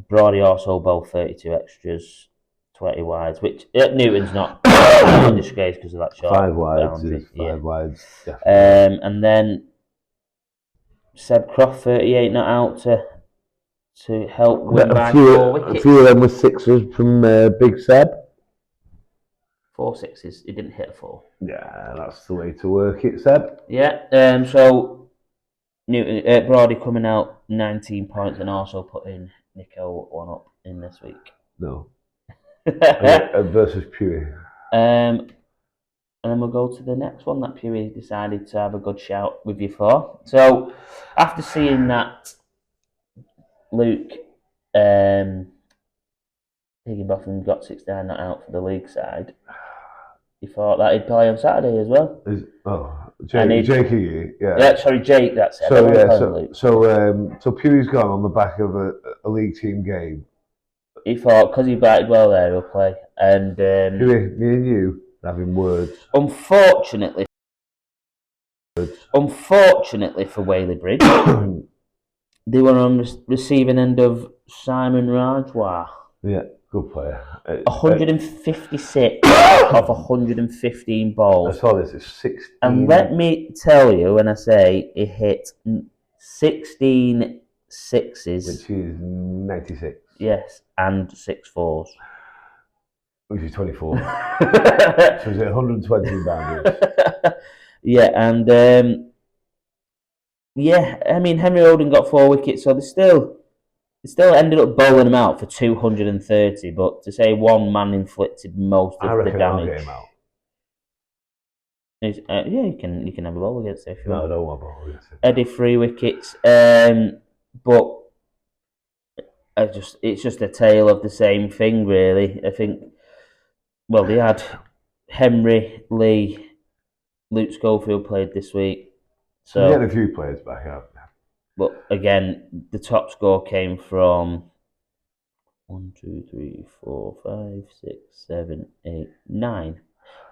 Brody also bowled 32 extras, 20 wides, which Newton's not a disgrace because of that shot. 5 wides, boundary. 5 wides, definitely. And then Seb Croft, 38 not out to help win by 4 wickets. A few of them were 6s from Big Seb. 4 6s. He didn't hit a 4. Yeah, that's the way to work it, Seb. Yeah. So Newton, Brody coming out 19 points and also putting Nico 1 up in this week. No. Versus Pewee. And then we'll go to the next one that Pewee decided to have a good shout with you for. So after seeing that Luke Higginbotham got 69 not out for the league side, he thought that he'd play on Saturday as well. Jake Higgy, yeah. Yeah, sorry, Jake, that's it. So Pewee's gone on the back of a league team game. He thought, because he batted well there, he'll play. And Pewee, me and you are having words. Unfortunately for Whaley Bridge, they were on receiving end of Simon Rajwar. Yeah, good player. 156 of 115 balls. I saw this, it's 16. And let me tell you, when I say he hit 16 sixes. Which is 96. Yes, and 6 4s. Which is 24. So is it 120 boundaries? Yeah, and I mean Henry Oden got 4 wickets, so they still ended up bowling him out for 230. But to say one man inflicted most of the damage. I'll get him out. You can have a bowl against it if you want. No, I don't want a bowl against it. Eddie 3 wickets, but it's just a tale of the same thing, really. I think. Well, they had Henry, Lee, Luke Schofield played this week. So we had a few players back out. But again, the top score came from 1, 2, 3, 4, 5, 6, 7, 8, 9.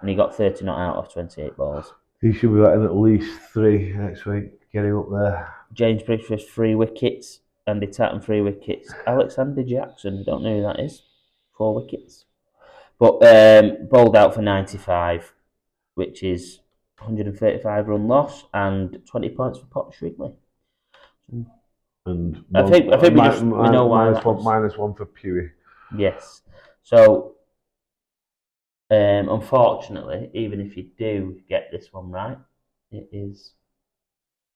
And he got 30 not out of 28 balls. He should be getting at least 3 next week. Get him up there. James Bridgeforth 3 wickets. Andy Tatton 3 wickets. Alexander Jackson, don't know who that is, 4 wickets. But bowled out for 95, which is 135 run loss and 20 points for Potter Shrigley. And I think we know why that was. -1 for Pewey. Yes. So, unfortunately, even if you do get this one right, it is.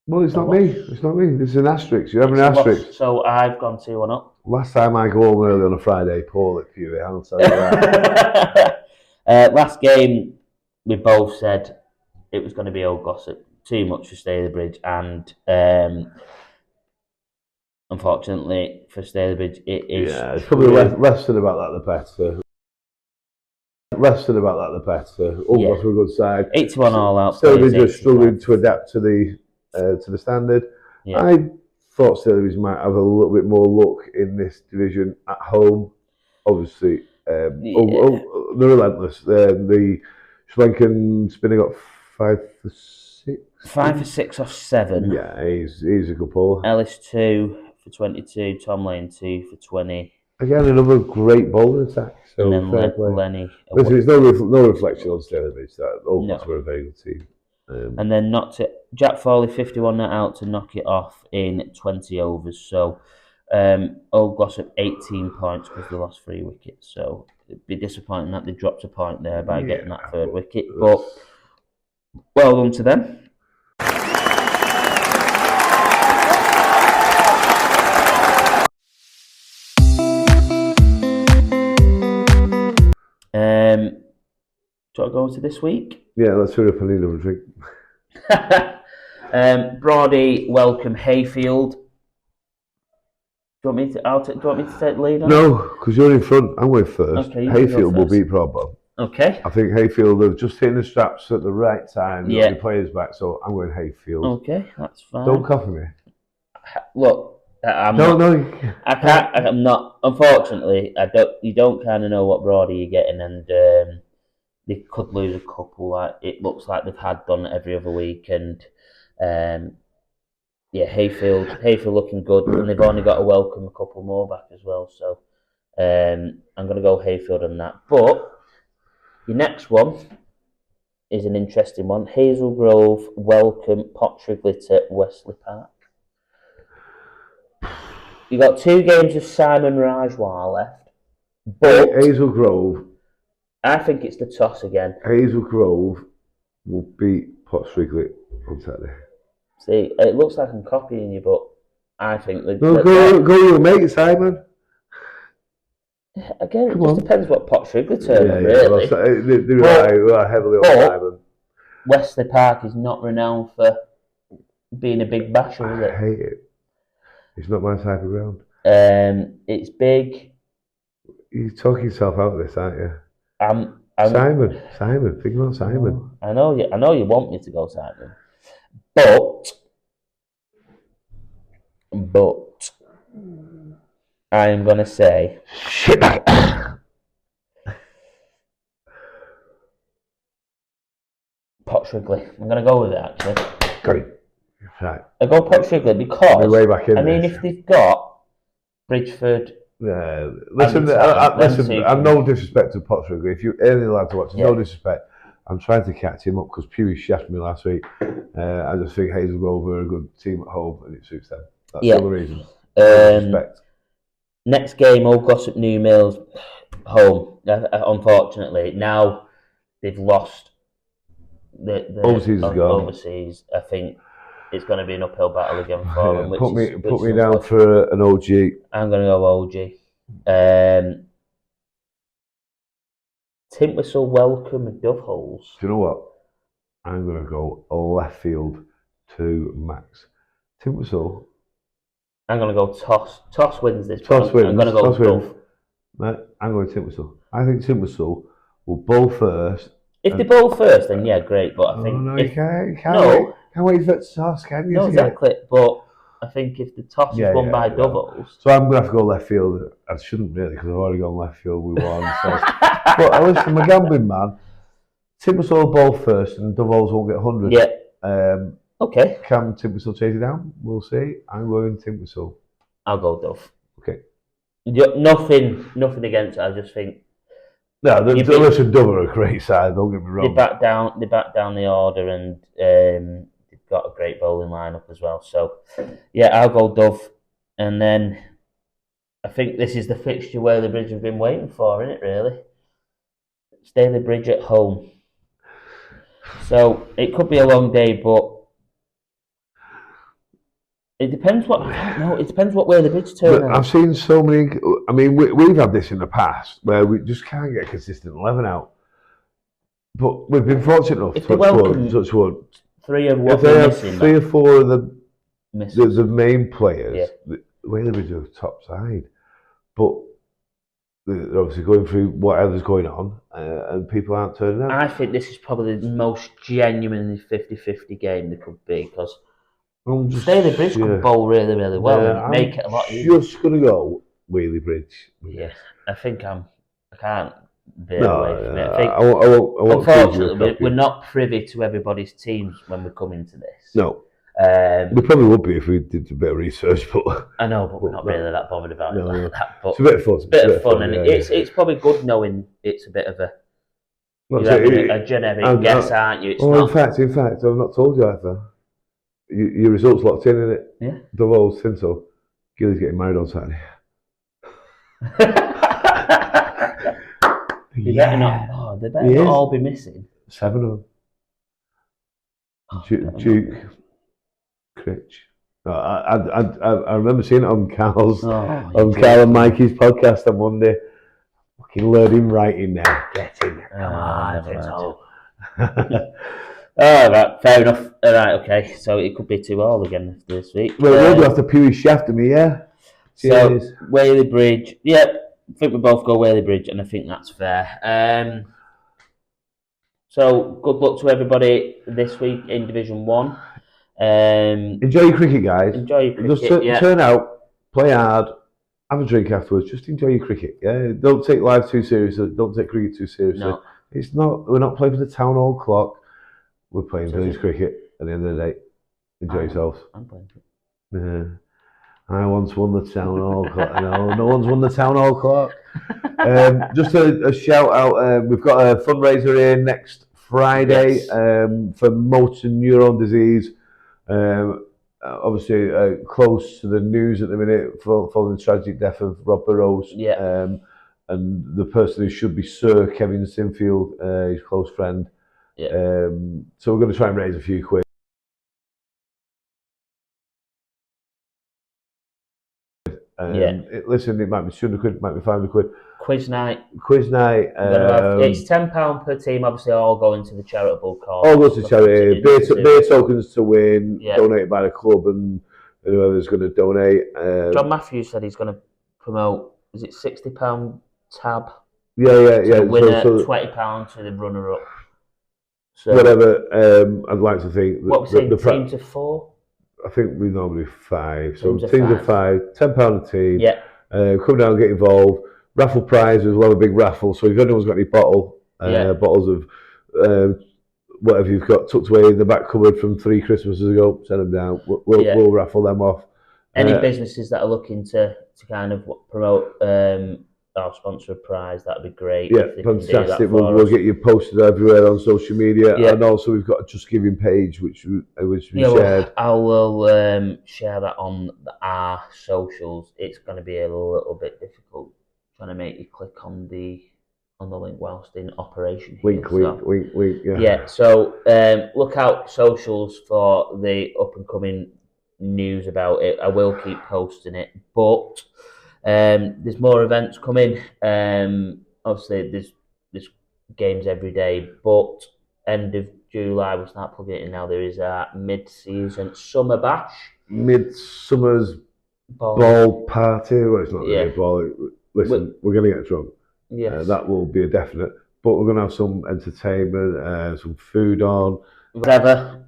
Well, it's not me. It's not me. This is an asterisk. You have an It's a loss. asterisk. So I've gone 2-1 up. Last time I go home early on a Friday, poor at Pewey, I'll tell you that. Last game, we both said it was going to be old gossip. Too much for Stalybridge, and unfortunately for Stalybridge, it is. Yeah, it's probably less said about that the better. Less said about that the better. All got to a good side. 81 all out. Stalybridge are struggling to adapt to the standard. Yeah. I thought Stalybridge might have a little bit more luck in this division at home. Obviously, they're relentless. The Sri Lankan spinner got 5 for 6. 5 for 6 off 7. Yeah, he's a good bowler. Ellis 2 for 22. Tom Lane 2 for 20. Again, another great bowling attack. So And then fair play. Lenny. Listen, it's no reflection on Stalybridge. All No. were a very good team. And then Jack Foley 51 not out to knock it off in 20 overs. So Old Glossop 18 points because they lost 3 wickets. So it'd be disappointing that they dropped a point there by getting that 3rd wicket. But well done to them. Do you want to go to this week? Yeah, let's hurry up and need a drink. Brody, welcome Hayfield. Do you want me to take the lead on? No, because you're in front. I'm going first. Okay, Hayfield will beat Broadband. Okay. I think Hayfield have just hitting the straps at the right time. Yeah. The players back, so I'm going Hayfield. Okay, that's fine. Don't copy me. Look, I'm not. Unfortunately, you don't kind of know what Brody you're getting, and they could lose a couple. Like it looks like they've had done every other week, and Hayfield looking good, and they've only got to welcome a couple more back as well. So I'm going to go Hayfield on that. But your next one is an interesting one. Hazel Grove welcome Pottrigley to Wesley Park. You've got 2 games of Simon Rajwar left. But Hazel Grove. I think it's the toss again. Hazel Grove will beat Pottrigley on Saturday. See, it looks like I'm copying you, but I think go your mate, Simon. Again, it just depends what Pottrigley turn up, really. They are heavily on Simon. Wesley Park is not renowned for being a big basher, is it? I hate it. It's not my type of ground. It's big. You're talking yourself out of this, aren't you? Simon. Think about Simon. I know you want me to go Simon, but I am gonna say shit. Pottrigley. I'm gonna go with it actually. Great. Right. I go Pottrigley because way back in if they've got Bridgeford. Listen, I'm no disrespect to Pottrigley. If you're anything allowed to watch, no disrespect. I'm trying to catch him up because Pewey shafted me last week. I just think Hazel Grove are a good team at home and it suits them. That's the only reason. Respect. Next game, Old Gossip New Mills home. Unfortunately, now they've lost. The overseas is gone. Overseas, I think it's going to be an uphill battle again for them. Put me down for an OG. I'm going to go OG. Tintwistle welcome Dove Holes. Do you know what? I'm going to go left field to Max. Tintwistle. I'm going to go Toss. Toss wins this. Toss wins. I'm going to go Dove. Right, I'm going Tintwistle. I think Tintwistle will bowl first. If they bowl first, then yeah, great. But I think you can't wait for Toss, can you? No, exactly. But I think if the toss Yeah, is won by yeah. doubles, So I'm going to have to go left field. I shouldn't really because I've already gone left field with one. So. But listen, I'm a gambling man. Timbers ball first and Dovols won't get 100. yeah, okay, Can Timbers chase it down? We'll see. I'm going Timbers. I'll go Dove. Okay. Nothing against it. I just think No, listen, Dove are a great side. Don't get me wrong. they back down the order, and they've got a great bowling lineup as well. So yeah, I'll go Dove, and then I think this is the fixture where the Bridge have been waiting for, isn't it? Really, Staley Bridge at home. So it could be a long day, but it depends what I don't know. It depends what way the Bridge turn out. I've seen so many. I mean, we've had this in the past where we just can't get a consistent 11 out. But we've been fortunate enough. If they welcome touch wood. Three of what If they they're have missing, 3 or 4 of the main players, Whaley Bridge are top side. But they're obviously going through whatever's going on, and people aren't turning out. I think this is probably the most genuinely 50-50 game there could be, because Staley Bridge could bowl really, really well and make it a lot easier. I'm just going to go Whaley Bridge. Yeah, I think I can't veer away from it. I think, I won't unfortunately, we're not privy to everybody's teams when we come into this. No. We probably would be if we did a bit of research, but I know, but we're not really that bothered about it like that. But it's a bit of fun. It's a bit of fun, and it's probably good knowing it's a bit of a generic guess, aren't you? It's not. In fact, I've not told you either. Your results locked in, innit? Yeah. The Wolves, Tinto. Gilly's getting married on Saturday. They better not. Oh, they better not all be missing. 7 of them. Duke. Critch. I remember seeing it on Carl and Mikey's podcast on Monday. Fucking learning writing now. Get in. Come on, Tinto. Right, fair enough. Right, okay. So it could be 2-2 again this week. Well, we'll do after Pewee shafted me, yeah. So Whaley Bridge, I think we both go Whaley Bridge, and I think that's fair. So good luck to everybody this week in Division 1. Enjoy your cricket, guys. Enjoy your cricket. Just turn out, play hard, have a drink afterwards. Just enjoy your cricket. Yeah, don't take life too seriously. Don't take cricket too seriously. No. It's not. We're not playing for the town hall clock. We're playing village cricket at the end of the day. Enjoy yourselves. I'm playing cricket. Yeah. I once won the town hall clock. No one's won the town hall clock. Just a shout out. We've got a fundraiser here next Friday for motor neuron disease. Obviously, close to the news at the minute following the tragic death of Rob Burrows. Yeah. And the person who should be Sir Kevin Sinfield, his close friend. Yeah. So we're going to try and raise a few quid. Listen, it might be 200 quid, it might be 500 quid. Quiz night. It's £10 per team, obviously, all going to the charitable cause. All goes to charity. Beer tokens to win, donated by the club, and whoever's going to donate. John Matthews said he's going to promote, is it £60 tab? Yeah. The winner, £20 to the runner-up. So, whatever, I'd like to think. What we're saying, team to 4? I think we normally 5. So teams of 5, £10 a team. Yeah. Come down and get involved. Raffle prizes, we'll have a big raffle. So if anyone's got any bottles of whatever you've got tucked away in the back cupboard from 3 Christmases ago, send them down. We'll raffle them off. Any businesses that are looking to kind of promote or sponsor a prize, that'd be great. Yeah, fantastic. We'll get you posted everywhere on social media, and also we've got a Just Giving page which we shared. I will share that on our socials. It's going to be a little bit difficult trying to make you click on the link whilst in operation. Wink. Yeah. Yeah. So look out socials for the up and coming news about it. I will keep posting it, but. There's more events coming. Obviously, there's games every day, but end of July, we'll start plugging it in now. There is a mid-season summer bash. Midsummer's ball party. Well, it's not really a ball. Listen, we're going to get drunk. Yes. That will be a definite. But we're going to have some entertainment, some food on. Whatever.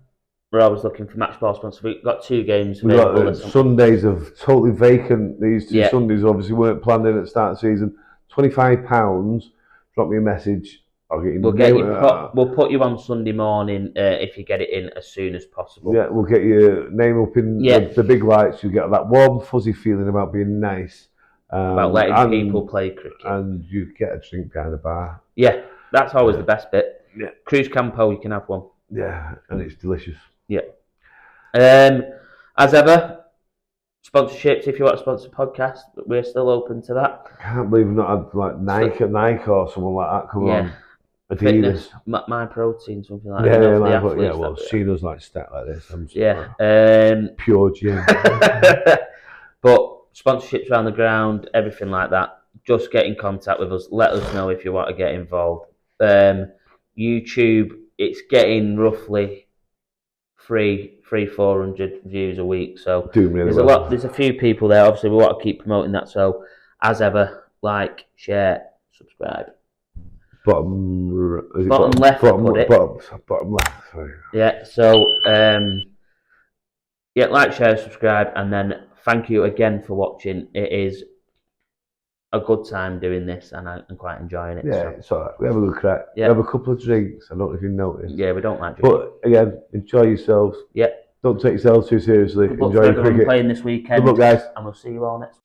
we're always looking for match ball sponsors. We've got 2 games We've got available. Sundays of totally vacant. These 2 Yeah. Sundays obviously weren't planned in at the start of the season. £25. Drop me a message. I'll get you. We'll put you on Sunday morning if you get it in as soon as possible. Yeah, we'll get your name up in the big lights. You get that warm, fuzzy feeling about being nice. About letting people play cricket. And you get a drink behind the bar. Yeah, that's always the best bit. Yeah. Cruz Campo, you can have one. Yeah, and it's delicious. Yeah. As ever, sponsorships, if you want to sponsor a podcast, we're still open to that. I can't believe we've not had like Nike or someone like that come on. Adidas. Fitness, My Protein, something like that. Well, she does like stat like this. Pure gym. But sponsorships around the ground, everything like that. Just get in contact with us. Let us know if you want to get involved. YouTube, it's getting roughly 400 views a week. So there's a few people there. Obviously, we want to keep promoting that. So as ever, like, share, subscribe. Bottom left. Bottom left. Sorry. Yeah. So like, share, subscribe, and then thank you again for watching. It is a good time doing this, and I'm quite enjoying it. Yeah, it's alright. We have a good crack. Yeah. We have a couple of drinks. I don't know if you noticed. Yeah, we don't like drinking. But again, enjoy yourselves. Yeah. Don't take yourselves too seriously. Good luck Enjoy for everyone cricket. playing this weekend. Good luck, guys. And we'll see you all next week.